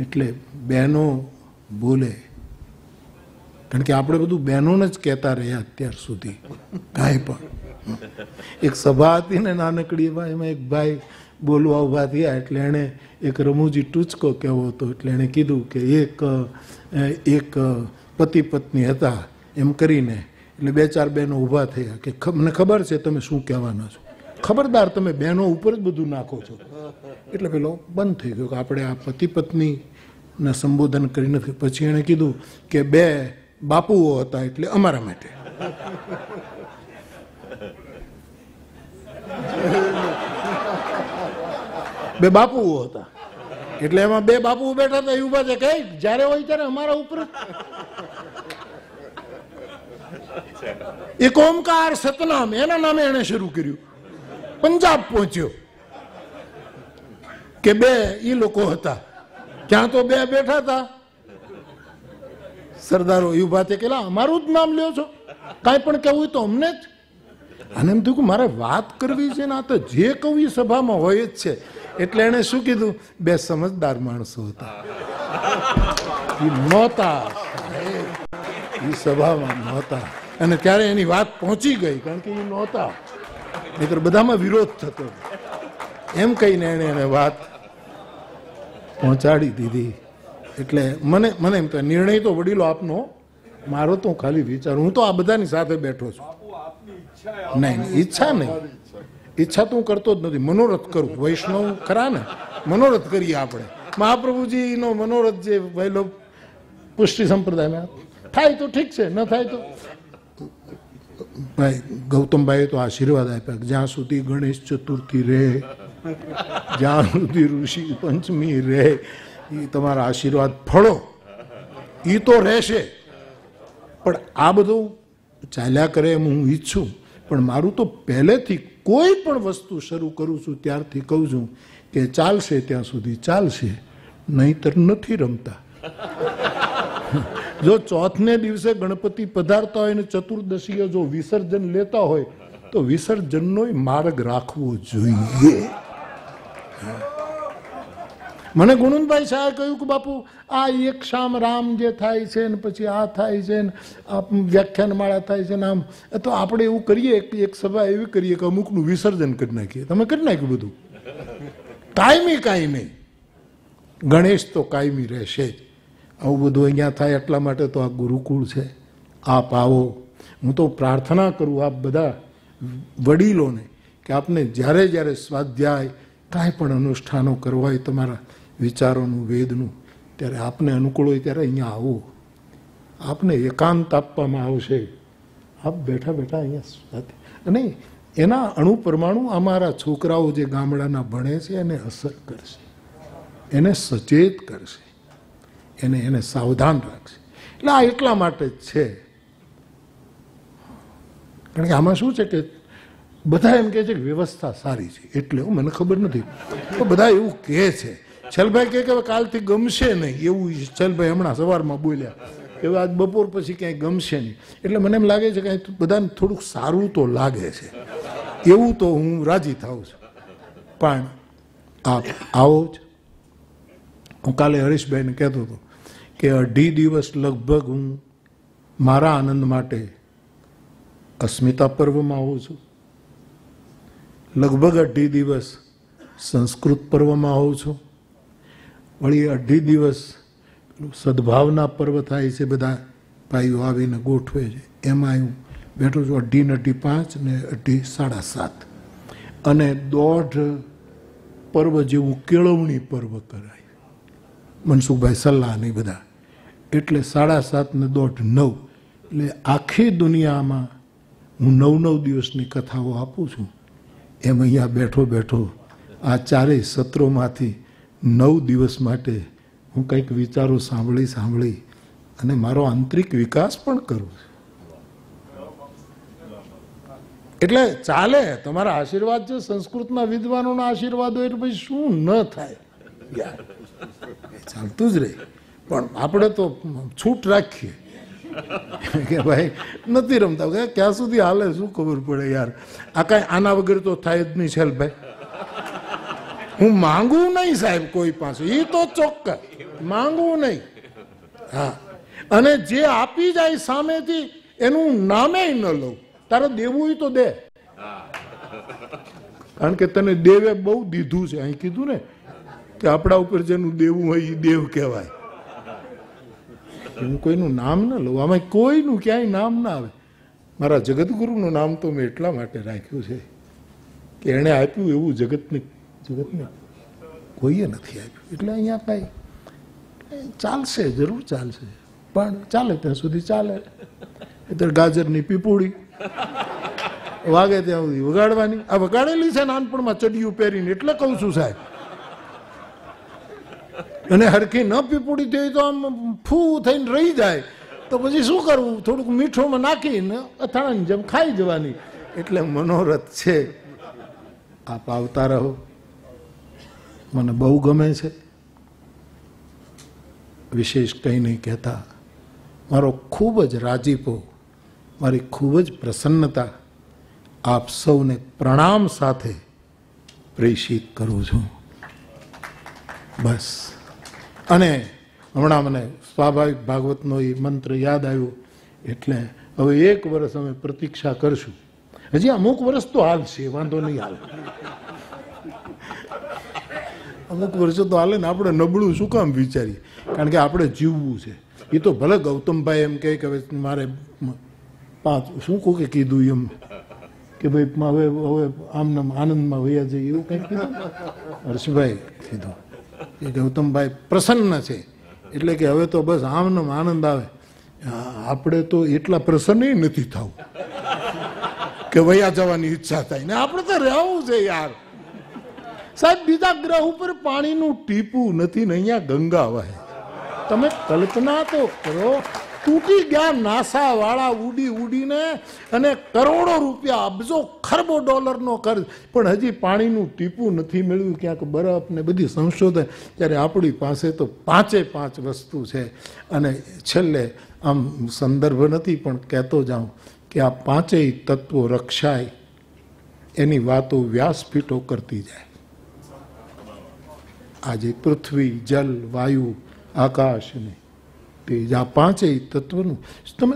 એટલે બહેનો બોલે. કારણ કે આપણે બધું બહેનોને જ કહેતા રહ્યા અત્યાર સુધી કાંઈ પણ. એક સભા હતી ને નાનકડી, એમાં એક ભાઈ બોલવા ઊભા થયા એટલે એણે એક રમૂજી ટૂચકો કહેવો હતો. એટલે એણે કીધું કે એક પતિ પત્ની હતા એમ કરીને, એટલે 2-4 બહેનો ઊભા થયા કે મને ખબર છે તમે શું કહેવાના છો, ખબરદાર તમે બહેનો ઉપર જ બધું નાખો છો. એટલે પેલો બંધ થઈ ગયો કે આપણે આ પતિ પત્નીને સંબોધન કરી નથી. પછી એણે કીધું કે 2 બાપુઓ હતા એટલે અમારા માટે. બે બાપુઓ હતા એટલે એમાં બે બાપુ બેઠા હતા, એ ઉભા છે કે જયારે હોય ત્યારે અમારા ઉપર એક ઓમકાર સતનામ એના નામે એને શરૂ કર્યું. પંજાબ પહોંચ્યો કે બે ઈ લોકો હતા, ત્યાં તો બે બેઠા હતા સરદારો. એ ઉભા છે કે અમારું જ નામ લ્યો છો, કાંઈ પણ કહેવું તો અમને જ. અને એમ થયું કે મારે વાત કરવી છે ને, આ તો જે કહું એ સભામાં હોય જ છે. એટલે એને શું કીધું, બે સમજદાર માણસો હતા, એ નહોતા, એ સભામાં નહોતા. અને ત્યારે એની વાત પહોંચી ગઈ, કારણ કે એ નહોતા, નહીતર બધામાં વિરોધ થતો. એમ કહીને એને વાત પહોંચાડી દીધી. એટલે મને એમ તો નિર્ણય તો વડીલો આપનો, મારો તો ખાલી વિચાર, હું તો આ બધાની સાથે બેઠો છું. નહીં, ઈચ્છા નહીં, ઈચ્છા તો હું કરતો જ નથી. મનોરથ કરું, વૈષ્ણવ ખરા ને, મનોરથ કરીએ આપણે. મહાપ્રભુજીનો મનોરથ જે વહેલો પુષ્ટિ સંપ્રદાયમાં થાય તો ઠીક છે, ન થાય તો ભાઈ ગૌતમભાઈએ તો આશીર્વાદ આપ્યા, જ્યાં સુધી ગણેશ ચતુર્થી રહે, જ્યાં સુધી ઋષિ પંચમી રહે, એ તમારા આશીર્વાદ ફળો, એ તો રહેશે. પણ આ બધું ચાલ્યા કરે એમ હું ઈચ્છું. પણ મારું તો પહેલેથી કોઈ પણ વસ્તુ શરૂ કરું છું ત્યારથી કહું છું કે ચાલશે ત્યાં સુધી ચાલશે, નહીતર નથી રમતા. જો ચોથને દિવસે ગણપતિ પધારતા હોય ને ચતુર્દશીએ જો વિસર્જન લેતા હોય તો વિસર્જનનો માર્ગ રાખવો જોઈએ. મને ગુણુનભાઈ શાહે કહ્યું કે બાપુ આ એક શામ રામ જે થાય છે ને પછી આ થાય છે ને આ વ્યાખ્યાનમાળા થાય છે ને આમ, તો આપણે એવું કરીએ, એક સભા એવી કરીએ કે અમુકનું વિસર્જન કરી નાખીએ. તમે કરી નાખ્યું બધું, કાયમી. ગણેશ તો કાયમી રહેશે જ. આવું બધું અહીંયા થાય એટલા માટે તો આ ગુરુકુળ છે. આપ આવો, હું તો પ્રાર્થના કરું આપ બધા વડીલોને કે આપને જ્યારે જ્યારે સ્વાધ્યાય કાંઈ પણ અનુષ્ઠાનો કરવા હોય તમારા વિચારોનું, વેદનું, ત્યારે આપને અનુકૂળ હોય ત્યારે અહીંયા આવો. આપને એકાંત આપવામાં આવશે. આપ બેઠા બેઠા અહીંયા, અને એના અણુ પરમાણુ અમારા છોકરાઓ જે ગામડાના ભણે છે એને અસર કરશે, એને સચેત કરશે, એને સાવધાન રાખશે. એટલે આ એટલા માટે જ છે. કારણ કે આમાં શું છે કે બધા એમ કહે છે કે વ્યવસ્થા સારી છે, એટલે મને ખબર નથી, તો બધા એવું કહે છે. છલભાઈ કહે કે કાલથી ગમશે નહીં, એવું છલભાઈ હમણાં સવારમાં બોલ્યા કે આજ બપોર પછી ક્યાંય ગમશે નહીં. એટલે મને એમ લાગે છે કે બધાને થોડુંક સારું તો લાગે છે, એવું તો હું રાજી થાઉં છું. પણ આપ આવો જ. હું કાલે હરીશભાઈને કહેતો હતો કે 2.5 દિવસ લગભગ હું મારા આનંદ માટે અસ્મિતા પર્વમાં આવું છું, લગભગ 2.5 દિવસ સંસ્કૃત પર્વમાં આવું છું, વળી 2.5 દિવસ સદભાવના પર્વ થાય છે, બધા ભાઈઓ આવીને ગોઠવે છે, એમાં હું બેઠો છું. 2.5 ને 5 ને 7.5, અને 1.5 પર્વ જેવું કેળવણી પર્વ કરાય મનસુખભાઈ સલાહ નહીં બધા, એટલે 7.5 ને 1.5 9, એટલે આખી દુનિયામાં હું 9 દિવસની કથાઓ આપું છું. એમ અહીંયા બેઠો બેઠો આ 4 સત્રોમાંથી 9 દિવસ માટે હું કંઈક વિચારો સાંભળી અને મારો આંતરિક વિકાસ પણ કરું છું. એટલે ચાલે. તમારા આશીર્વાદ છે, સંસ્કૃતના વિદ્વાનોના આશીર્વાદ હોય એટલે પછી શું ન થાય યાર, ચાલતું જ રહે. પણ આપણે તો છૂટ રાખીએ કે ભાઈ નથી રમતા, ક્યાં સુધી હાલે શું ખબર પડે યાર. આ કાંઈ આના વગર તો થાય જ નહીં. છે ભાઈ હું માંગું નહીં સાહેબ કોઈ પાસે, એ તો ચોક્કસ માંગવું નહીં. હા, અને જે આપી જાય સામેથી એનું નામે ન લઉં. તારે દેવું તો દે, કારણ કે તને દેવે બહુ દીધું છે. અહીં કીધું ને કે આપણા ઉપર જેનું દેવું હોય એ દેવ કહેવાય. હું કોઈનું નામ ન લઉં, આમાં કોઈનું ક્યાંય નામ ના આવે. મારા જગતગુરુનું નામ તો મેં એટલા માટે રાખ્યું છે કે એણે આપ્યું એવું જગતને કોઈએ નથી આપ્યું. એટલે અહીંયા કાંઈ ચાલશે, જરૂર ચાલશે, પણ ચાલે ત્યાં સુધી ચાલે. અત્યારે ગાજરની પીપુડી વાગે ત્યાં સુધી વગાડવાની. આ વગાડેલી છે નાનપણમાં ચડિયું પહેરીને, એટલે કહું છું સાહેબ. અને હરખી ન પીપુડી થઈ તો આમ ફૂ થઈને રહી જાય તો પછી શું કરવું? થોડુંક મીઠુંમાં નાખીને અથાણાની જેમ ખાઈ જવાની. એટલે મનોરથ છે. આપ આવતા રહો, મને બહુ ગમે છે. વિશેષ કંઈ નહીં કહેતા. મારો ખૂબ જ રાજીપો, મારી ખૂબ જ પ્રસન્નતા આપ સૌને પ્રણામ સાથે પ્રેષિત કરું છું. બસ. અને હમણાં મને સ્વાભાવિક ભાગવતનો એ મંત્ર યાદ આવ્યો એટલે હવે 1 વર્ષ અમે પ્રતીક્ષા કરશું. હજી અમુક વર્ષ તો હાલશે, વાંધો નહીં હાલે. અમુક વર્ષો તો હાલે ને આપણે નબળું શું કામ વિચારીએ? કારણ કે આપણે જીવવું છે. એ તો ભલે ગૌતમભાઈ એમ કહે કે હવે મારે 5 શું કહું કે કીધું એમ કે ભાઈ હવે આમનામ આનંદમાં વયા જઈએ એવું કંઈક કીધું. હર્ષભાઈ કીધું એ ગૌતમભાઈ પ્રસન્ન છે એટલે કે હવે તો બસ આમનામ આનંદ આવે. આપણે તો એટલા પ્રસન્ન નથી થવું કે વયા જવાની ઈચ્છા થાય ને. આપણે તો રહેવું છે યાર સાહેબ. બીજા ગ્રહ ઉપર પાણીનું ટીપું નથી ને અહીંયા ગંગા વહે. તમે કલ્પના તો કરો. તૂટી ગયા નાસા વાળા ઉડી ઉડીને અને કરોડો રૂપિયા, અબજો ખરબો ડોલરનો ખર્ચ, પણ હજી પાણીનું ટીપું નથી મળ્યું. ક્યાંક બરફ ને બધી સંશોધન. ત્યારે આપણી પાસે તો 5 વસ્તુ છે. અને છેલ્લે આમ સંદર્ભ નથી પણ કહેતો જાઉં કે આ 5 તત્વો રક્ષાય એની વાતો વ્યાસપીઠો કરતી જાય. આજે પૃથ્વી, જલ, વાયુ, આકાશ ને તેજ, આ 5 તત્વનું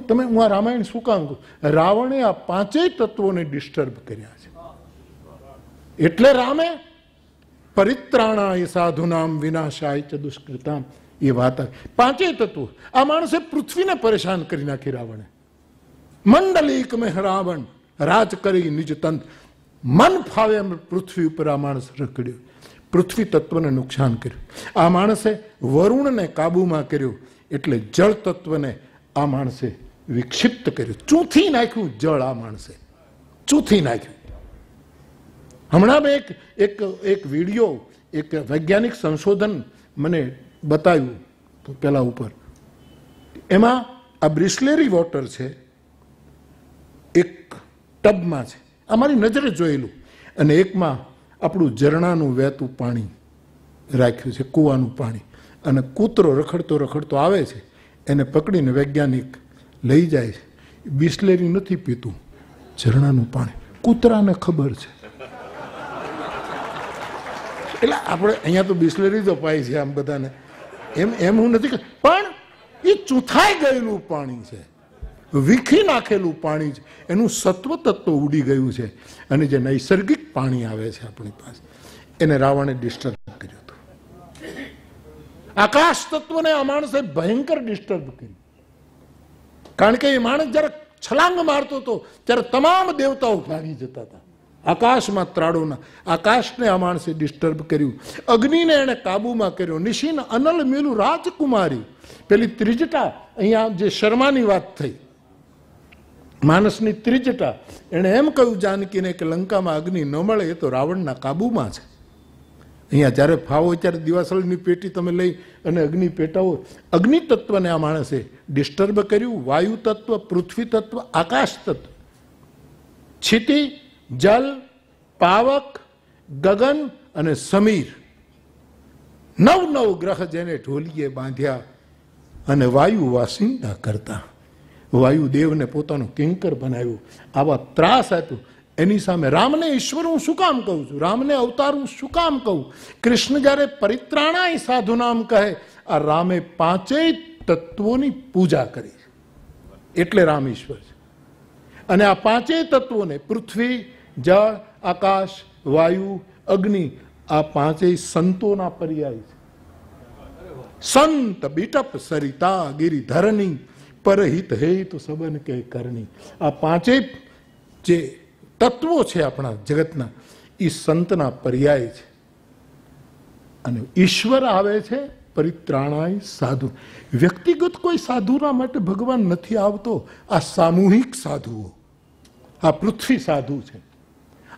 તમે હું આ રામાયણ શું કામ કહું? રાવણે આ 5 તત્વોને ડિસ્ટર્બ કર્યા છે. એટલે રામે પરિત્રાણાય સાધુનામ વિનાશાય ચ દુષ્કૃતામ એ વાત. 5 તત્વો. આ માણસે પૃથ્વીને પરેશાન કરી નાખી રાવણે. મંડલીક મેં રાવણ રાજ કરી નિજ તંત્ર. મન ફાવે એમ પૃથ્વી ઉપર આ માણસ રખડ્યો. પૃથ્વી તત્વને નુકસાન કર્યું. આ માણસે વરુણને કાબુમાં કર્યો એટલે જળ તત્વને આ માણસે વિક્ષિપ્ત કર્યું. ચૂંથી નાખ્યું જળ. આ માણસે ચૂંથી નાખ્યું. હમણાં મેં એક વિડીયો, એક વૈજ્ઞાનિક સંશોધન મને બતાવ્યું પેલા ઉપર. એમાં આ બ્રિસ્લેરી વોટર છે, એક ટબમાં છે, અમારી નજરે જોયેલું, અને એકમાં આપણું ઝરણાનું વહેતું પાણી રાખ્યું છે, કૂવાનું પાણી. અને કૂતરો રખડતો રખડતો આવે છે, એને પકડીને વૈજ્ઞાનિક લઈ જાય છે. બિસ્લેરી નથી પીતું, ઝરણાનું પાણી. કૂતરાને ખબર છે. એટલે આપણે અહીંયા તો બિસ્લેરી તો પાય છે આમ બધાને, એમ હું નથી, પણ એ ચૂથાઈ ગયેલું પાણી છે, વીખી નાખેલું પાણી છે. એનું સત્વ તત્વ ઉડી ગયું છે. અને જે નૈસર્ગિક પાણી આવે છે આપણી પાસે, એને રાવણે ડિસ્ટર્બ કર્યું હતું. આકાશ તત્વને આ માણસે ભયંકર ડિસ્ટર્બ કર્યું. કારણ કે એ માણસ જયારે છલાંગ મારતો હતો ત્યારે તમામ દેવતાઓ ભાગી જતા હતા. આકાશમાં ત્રાડોના આકાશને આ માણસે ડિસ્ટર્બ કર્યું. અગ્નિને એને કાબુમાં કર્યો. નિશિન અનલ મેલું રાજકુમારી, પેલી ત્રિજટા, અહીંયા જે શર્માની વાત થઈ, માણસની ત્રિજટા, એણે એમ કહ્યું જાનકીને કે લંકામાં અગ્નિ ન મળે એ તો રાવણના કાબુમાં છે. અહીંયા જ્યારે ફાવો ત્યારે દિવાસળની પેટી તમે લઈ અને અગ્નિ પેટાવો. અગ્નિ તત્વને આ માણસે ડિસ્ટર્બ કર્યું. વાયુ તત્વ, પૃથ્વી તત્વ, આકાશ તત્વ, છિતિ, જલ, પાવક, ગગન અને સમીર, 9 ગ્રહ જેને ઢોલીએ બાંધ્યા અને વાયુ વાસિંદા કરતા. વાયુદેવને પોતાનો કિંકર બનાવ્યો. આવા ત્રાસ આપ્યો. એની સામે રામને ઈશ્વર હું શું કામ કહું છું? રામને અવતાર હું શું કામ કહું? કૃષ્ણ જ્યારે પરિત્રાણાય સાધુનામ કહે, આ રામે 5 તત્વોની પૂજા કરી, એટલે રામ ઈશ્વર છે. અને આ 5 તત્વોને પૃથ્વી, જળ, આકાશ, વાયુ, અગ્નિ, આ 5 સંતોના પર્યાય છે. સંત બીટપ સરિતા ગિરિધરની પરહિત હેતુ સબન કે કરણી. આ 5 જે તત્વો છે આપણા જગતના, એ સંતના પર્યાય છે. અને ઈશ્વર આવે છે પરિત્રાણાય સાધુ. વ્યક્તિગત કોઈ સાધુના માટે ભગવાન નથી આવતો. આ સામૂહિક સાધુઓ, આ પૃથ્વી સાધુ છે,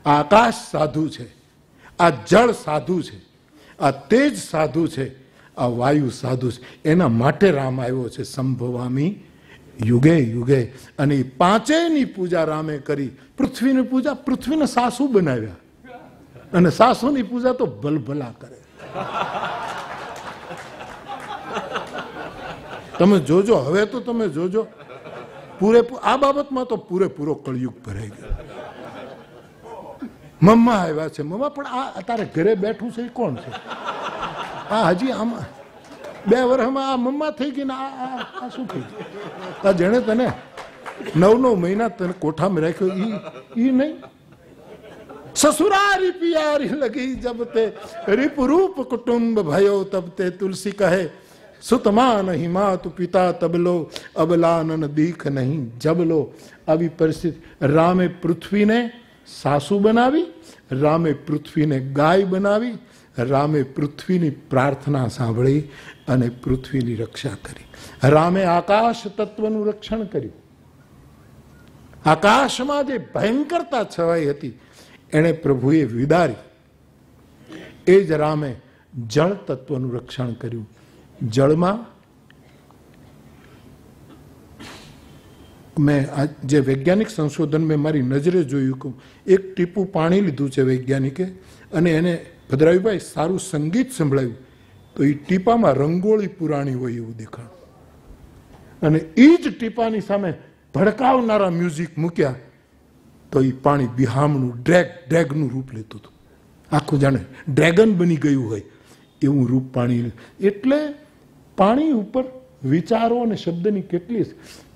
આ આકાશ સાધુ છે, આ જળ સાધુ છે, આ તેજ સાધુ છે, આ વાયુ સાધુ છે, એના માટે રામ આવ્યો છે. સંભવામી યુગે યુગે. અને એ પાંચેયની પૂજા રામે કરી. પૃથ્વીની પૂજા, પૃથ્વીને સાસુ બનાવ્યા, અને સાસુની પૂજા તો ભલભલા કરે. તમે જોજો, હવે તો તમે જોજો, આ બાબતમાં તો પૂરેપૂરો કળયુગ ભરાઈ ગયો. મમ્મા આવ્યા છે, મમ્મા પણ આ તારે ઘરે બેઠું છે એ કોણ છે? આ હજી આમાં 2 વર્ષમાં આ મમ્મા થઈ ગઈ ને આ શું થઈ ગયું? આ જેણે તને 9 મહિના તને કોઠામાં રાખ્યો ઈ નહીં. સસુરારી પિયારી લગી જબ તે રીપ રૂપ કુટુંબ ભયો તબ તે તુલસી કહે સુતમા નહીં માતુ પિતા તબલો અબલાનન દીખ નહીં જબલો. આવી પરિસ્થિતિ. રામે પૃથ્વીને સાસુ બનાવી, રામે પૃથ્વીને ગાય બનાવી, રામે પૃથ્વીની પ્રાર્થના સાંભળી અને પૃથ્વીની રક્ષા કરી. રામે આકાશ તત્વનું રક્ષણ કર્યું. આકાશમાં જે ભયંકરતા છવાઈ હતી એણે પ્રભુએ વિદારી. એ જ રામે જળ તત્વનું રક્ષણ કર્યું. જળમાં મેં જે વૈજ્ઞાનિક સંશોધન મેં મારી નજરે જોયું કે એક ટીપું પાણી લીધું છે વૈજ્ઞાનિકે, અને એને ભદ્રાયુભાઈ સારું સંગીત સંભળાયું તો એ ટીપામાં રંગોળી પુરાણી હોય એવું દેખાણ, અને એ જ ટીપાની સામે ભડકાવનારા મ્યુઝિક મૂક્યા તો એ પાણી બિહામનું ડ્રેગનું રૂપ લેતું હતું. આખું જાણે ડ્રેગન બની ગયું હોય એવું રૂપ પાણી. એટલે પાણી ઉપર વિચારો અને શબ્દની કેટલી.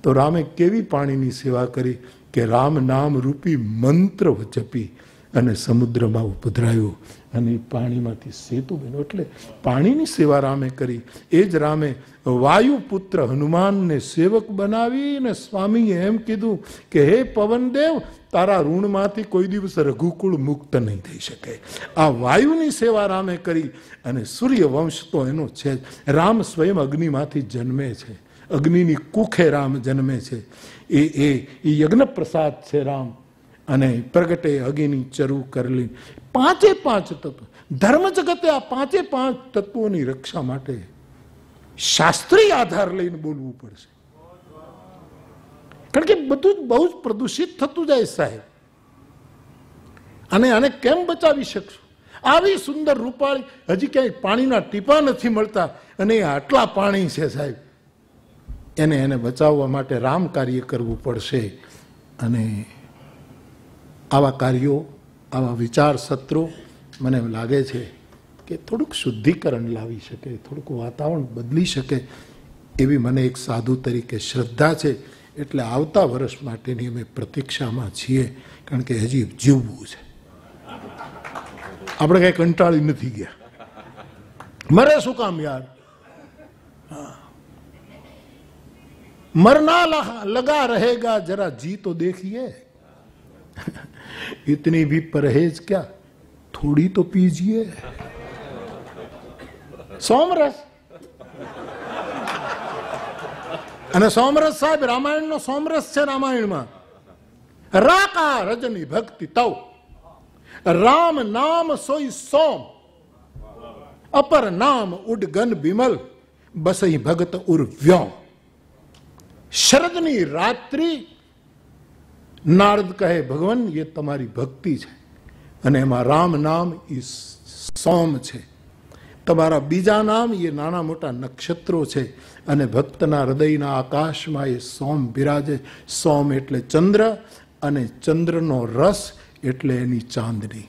તો રામે કેવી પાણીની સેવા કરી કે રામ નામ રૂપી મંત્ર જપી અને સમુદ્રમાં ઉપધરાયો અને એ પાણીમાંથી સેતુ બન્યો. એટલે પાણીની સેવા રામે કરી. એ જ રામે વાયુપુત્ર હનુમાનને સેવક બનાવીને સ્વામીએ એમ કીધું કે હે પવનદેવ, તારા ઋણમાંથી કોઈ દિવસ રઘુકુળ મુક્ત નહીં થઈ શકે. આ વાયુની સેવા રામે કરી. અને સૂર્યવંશ તો એનો છે. રામ સ્વયં અગ્નિમાંથી જન્મે છે, અગ્નિની કુખે રામ જન્મે છે. એ યજ્ઞ પ્રસાદ છે રામ. અને પ્રગટે અગ્નિ ચરુ કરલી. 5 તત્વ ધર્મ જગતે આ 5 તત્વોની રક્ષા માટે શાસ્ત્રીય આધાર લઈને બોલવું પડશે. કારણ કે બધું બહુ જ પ્રદૂષિત થતું જાય સાહેબ. અને આને કેમ બચાવી શકશું? આવી સુંદર રૂપાળી, હજી ક્યાંય પાણીના ટીપા નથી મળતા, અને આટલા પાણી છે સાહેબ. એને બચાવવા માટે રામ કાર્ય કરવું પડશે. અને આવા કાર્યો, આવા વિચાર સત્રો મને એમ લાગે છે કે થોડુંક શુદ્ધિકરણ લાવી શકે, થોડુંક વાતાવરણ બદલી શકે એવી મને એક સાધુ તરીકે શ્રદ્ધા છે. એટલે આવતા વર્ષ માટેની અમે પ્રતીક્ષામાં છીએ, કારણ કે હજી જીવવું છે. આપણે કઈ કંટાળી નથી ગયા. મરે શું કામ યાર? मरना लगा रहेगा, जरा जी तो देखिए. इतनी भी परहेज क्या, थोड़ी तो पीजिए. सोमरस. અને સોમરસ સાહેબ રામાયણનો સોમરસ છે. રામાયણમાં રાકા રજની ભક્તિ તવ રામ નામ સોઈ સોમ અપર નામ ઉડગન બિમલ બસઈ ભગત ઉર્વ્યોમ. શરદની રાત્રિ નારદ કહે ભગવાન એ તમારી ભક્તિ છે, અને એમાં રામ નામ એ સોમ છે. તમારા બીજા નામ એ નાના મોટા નક્ષત્રો છે, અને ભક્તના હૃદયના આકાશમાં એ સોમ બિરાજે. સોમ એટલે ચંદ્ર, અને ચંદ્રનો રસ એટલે એની ચાંદની.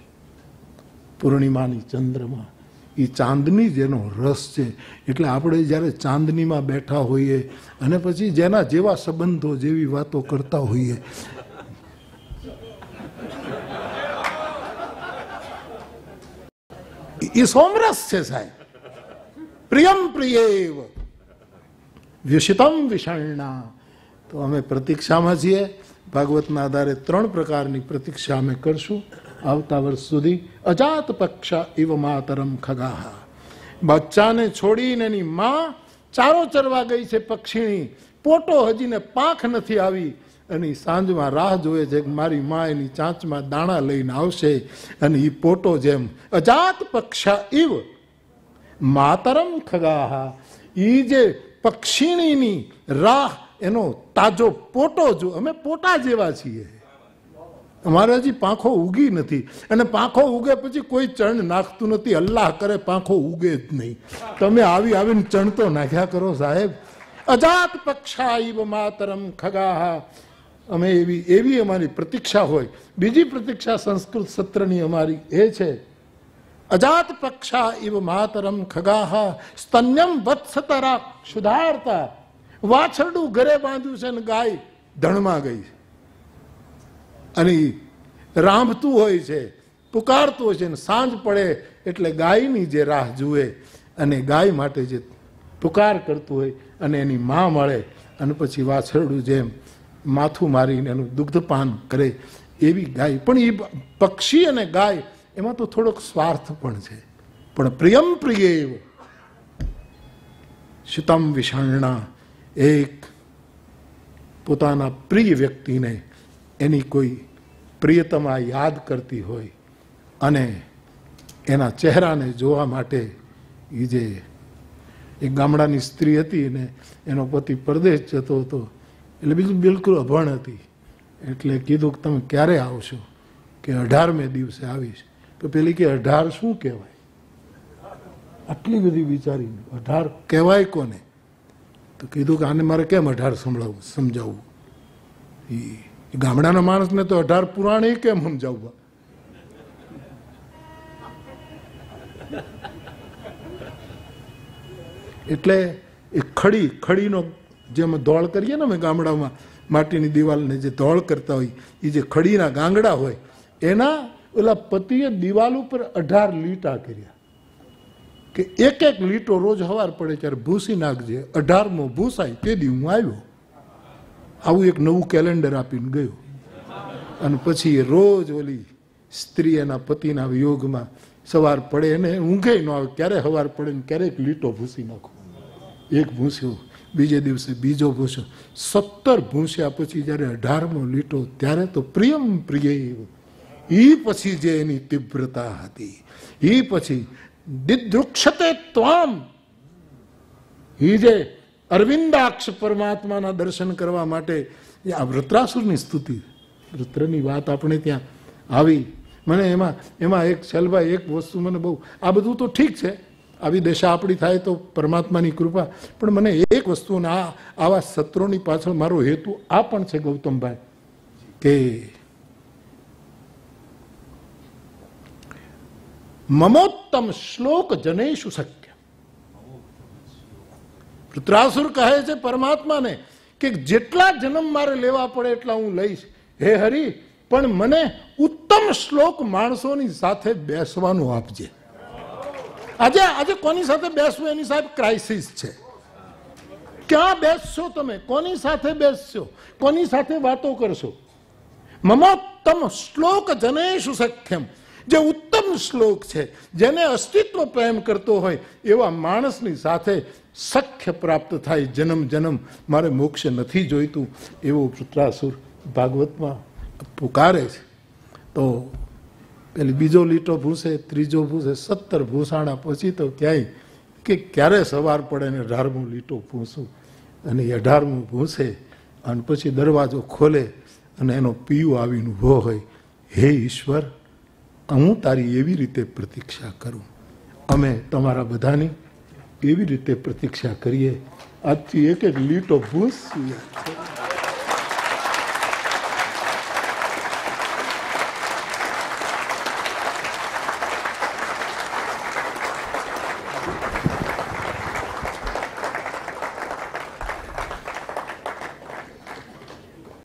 પૂર્ણિમાની ચંદ્રમાં એ ચાંદની જેનો રસ છે. એટલે આપણે જ્યારે ચાંદનીમાં બેઠા હોઈએ અને પછી જેના જેવા સંબંધો જેવી વાતો કરતા હોઈએ, એ સોમરસ છે સાહેબ. પ્રિયમ પ્રિયેવ વ્યુષિતમ વિષણના. તો અમે પ્રતીક્ષામાં છીએ. ભાગવતના આધારે 3 પ્રકારની પ્રતીક્ષા અમે કરશું આવતા વર્ષ સુધી. અજાત પક્ષા ઇવ માતરમ ખગાહા. બચ્ચાને છોડીને એની માં ચારો ચરવા ગઈ છે પક્ષીણી. પોટો હજીને પાંખ નથી આવી, અને સાંજમાં રાહ જોવે છે કે મારી માં એની ચાંચમાં દાણા લઈને આવશે. અને એ પોટો જેમ અજાત પક્ષા ઇવ માતરમ ખગાહા. ઈ જે પક્ષીણીની રાહ, એનો તાજો પોટો જો, અમે પોટા જેવા છીએ. અમારે હજી પાંખો ઉગી નથી, અને પાંખો ઉગે પછી કોઈ ચણ નાખતું નથી. અલ્લાહ કરે પાંખો ઉગે જ નહીં. તમે આવીને ચણ તો નાખ્યા કરો સાહેબ. અજાત પક્ષા ઇવ માતરમ ખગાહા. અમે એવી અમારી પ્રતીક્ષા હોય. બીજી પ્રતીક્ષા સંસ્કૃત સત્રની અમારી એ છે, અજાત પક્ષા ઇવ માતરમ ખગાહા સ્તન્યમ વત્સતરા સુધારતા. વાછરડું ઘરે બાંધ્યું છે ને ગાય ધણમાં ગઈ, અને રાંભતું હોય છે, પુકારતું હોય છે, ને સાંજ પડે એટલે ગાયની જે રાહ જુએ, અને ગાય માટે જે પુકાર કરતું હોય, અને એની માં મળે, અને પછી વાછરડું જેમ માથું મારીને એનું દુગ્ધપાન કરે, એવી ગાય. પણ એ પક્ષી અને ગાય એમાં તો થોડોક સ્વાર્થ પણ છે. પણ પ્રિયમ પ્રિયેવ શિતમ વિષણના. એક પોતાના પ્રિય વ્યક્તિને એની કોઈ પ્રિયતમા યાદ કરતી હોય, અને એના ચહેરાને જોવા માટે એ જે એક ગામડાની સ્ત્રી હતી ને એનો પતિ પરદેશ જતો હતો, એટલે બીજું બિલકુલ અભણ હતી. એટલે કીધું કે તમે ક્યારે આવશો? કે 18મે દિવસે આવીશ. તો પેલી કે 18 શું કહેવાય? આટલી બધી વિચારી, 18 કહેવાય કોને? તો કીધું કે આને મારે કેમ 18 સમજાવવું? એ ગામડાના માણસને તો 18 પુરાણ એ કેમ સમજાવવા? એટલે એ ખડીનો જે અમે દોળ કરીએ ને, અમે ગામડામાં માટીની દિવાલને જે દોળ કરતા હોય, એ જે ખડીના ગાંગડા હોય, એના ઓલા પતિએ દિવાલ ઉપર 18 લીટા કર્યા કે એક લીટો રોજ સવાર પડે ત્યારે ભૂસી નાખજે, 18મો ભૂસાય તે દી હું આવ્યો. આવું એક નવું કેલેન્ડર આપીને ગયો. અને પછી એ રોજ ઓલી સ્ત્રી એના પતિના વિયોગમાં સવાર પડે એને ઊંઘે ન આવે, ક્યારે સવાર પડે ને ક્યારેક લીટો ભૂસી નાખો. એક ભૂસ્યો, બીજે દિવસે બીજો ભૂસ્યો, 17 ભૂસ્યા પછી જયારે 18મો લીટો, ત્યારે તો પ્રિયમ પ્રિય. એ પછી જે એની તીવ્રતા હતી, એ પછી દિદૃક્ષતે ત્વામ. એ જે અરવિંદાક્ષ પરમાત્માના દર્શન કરવા માટે આ વૃત્રાસુરની સ્તુતિ, વૃત્રની વાત આપણે ત્યાં આવી. મને એમાં એક શૈલભાઈ એક વસ્તુ મને બહુ, આ બધું તો ઠીક છે, આવી દશા આપણી થાય તો પરમાત્માની કૃપા, પણ મને એક વસ્તુ, આવા સત્રોની પાછળ મારો હેતુ આ પણ છે ગૌતમભાઈ, કે મમોત્તમ શ્લોક જનેશુ શક્ય. વૃત્રાસુર કહે છે પરમાત્માને કે જેટલા જન્મ મારે લેવા પડે એટલા હું લઈશ, હે હરિ, પણ મને ઉત્તમ શ્લોક માણસોની સાથે બેસવાનું આપજે. આજે કોની સાથે બેસવું એની સાહેબ ક્રાઇસિસ છે. ક્યાં બેસશો તમે? કોની સાથે બેસશો? કોની સાથે વાતો કરશો? મમોત્તમ શ્લોક જનેશુ સખ્યમ. જે ઉત્તમ શ્લોક છે, જેને અસ્તિત્વ પ્રેમ કરતો હોય એવા માણસની સાથે સખ્ય પ્રાપ્ત થાય. જન્મ મારે મોક્ષ નથી જોઈતું, એવો વૃત્રાસુર ભાગવતમાં પુકારે છે. તો પેલી બીજો લીટો ભૂસે, ત્રીજો ભૂસે, 17 ભૂસાણા પછી તો ક્યાંય કે ક્યારે સવાર પડે ને 18મો લીટો ભૂસું, અને 18મું ભૂસે, અને પછી દરવાજો ખોલે અને એનો પીયું આવીને ઉભો હોય, હે ઈશ્વર, હું તારી એવી રીતે પ્રતીક્ષા કરું. અમે તમારા બધાની એવી રીતે પ્રતીક્ષા કરીએ. આજથી એક લીટો ભૂસ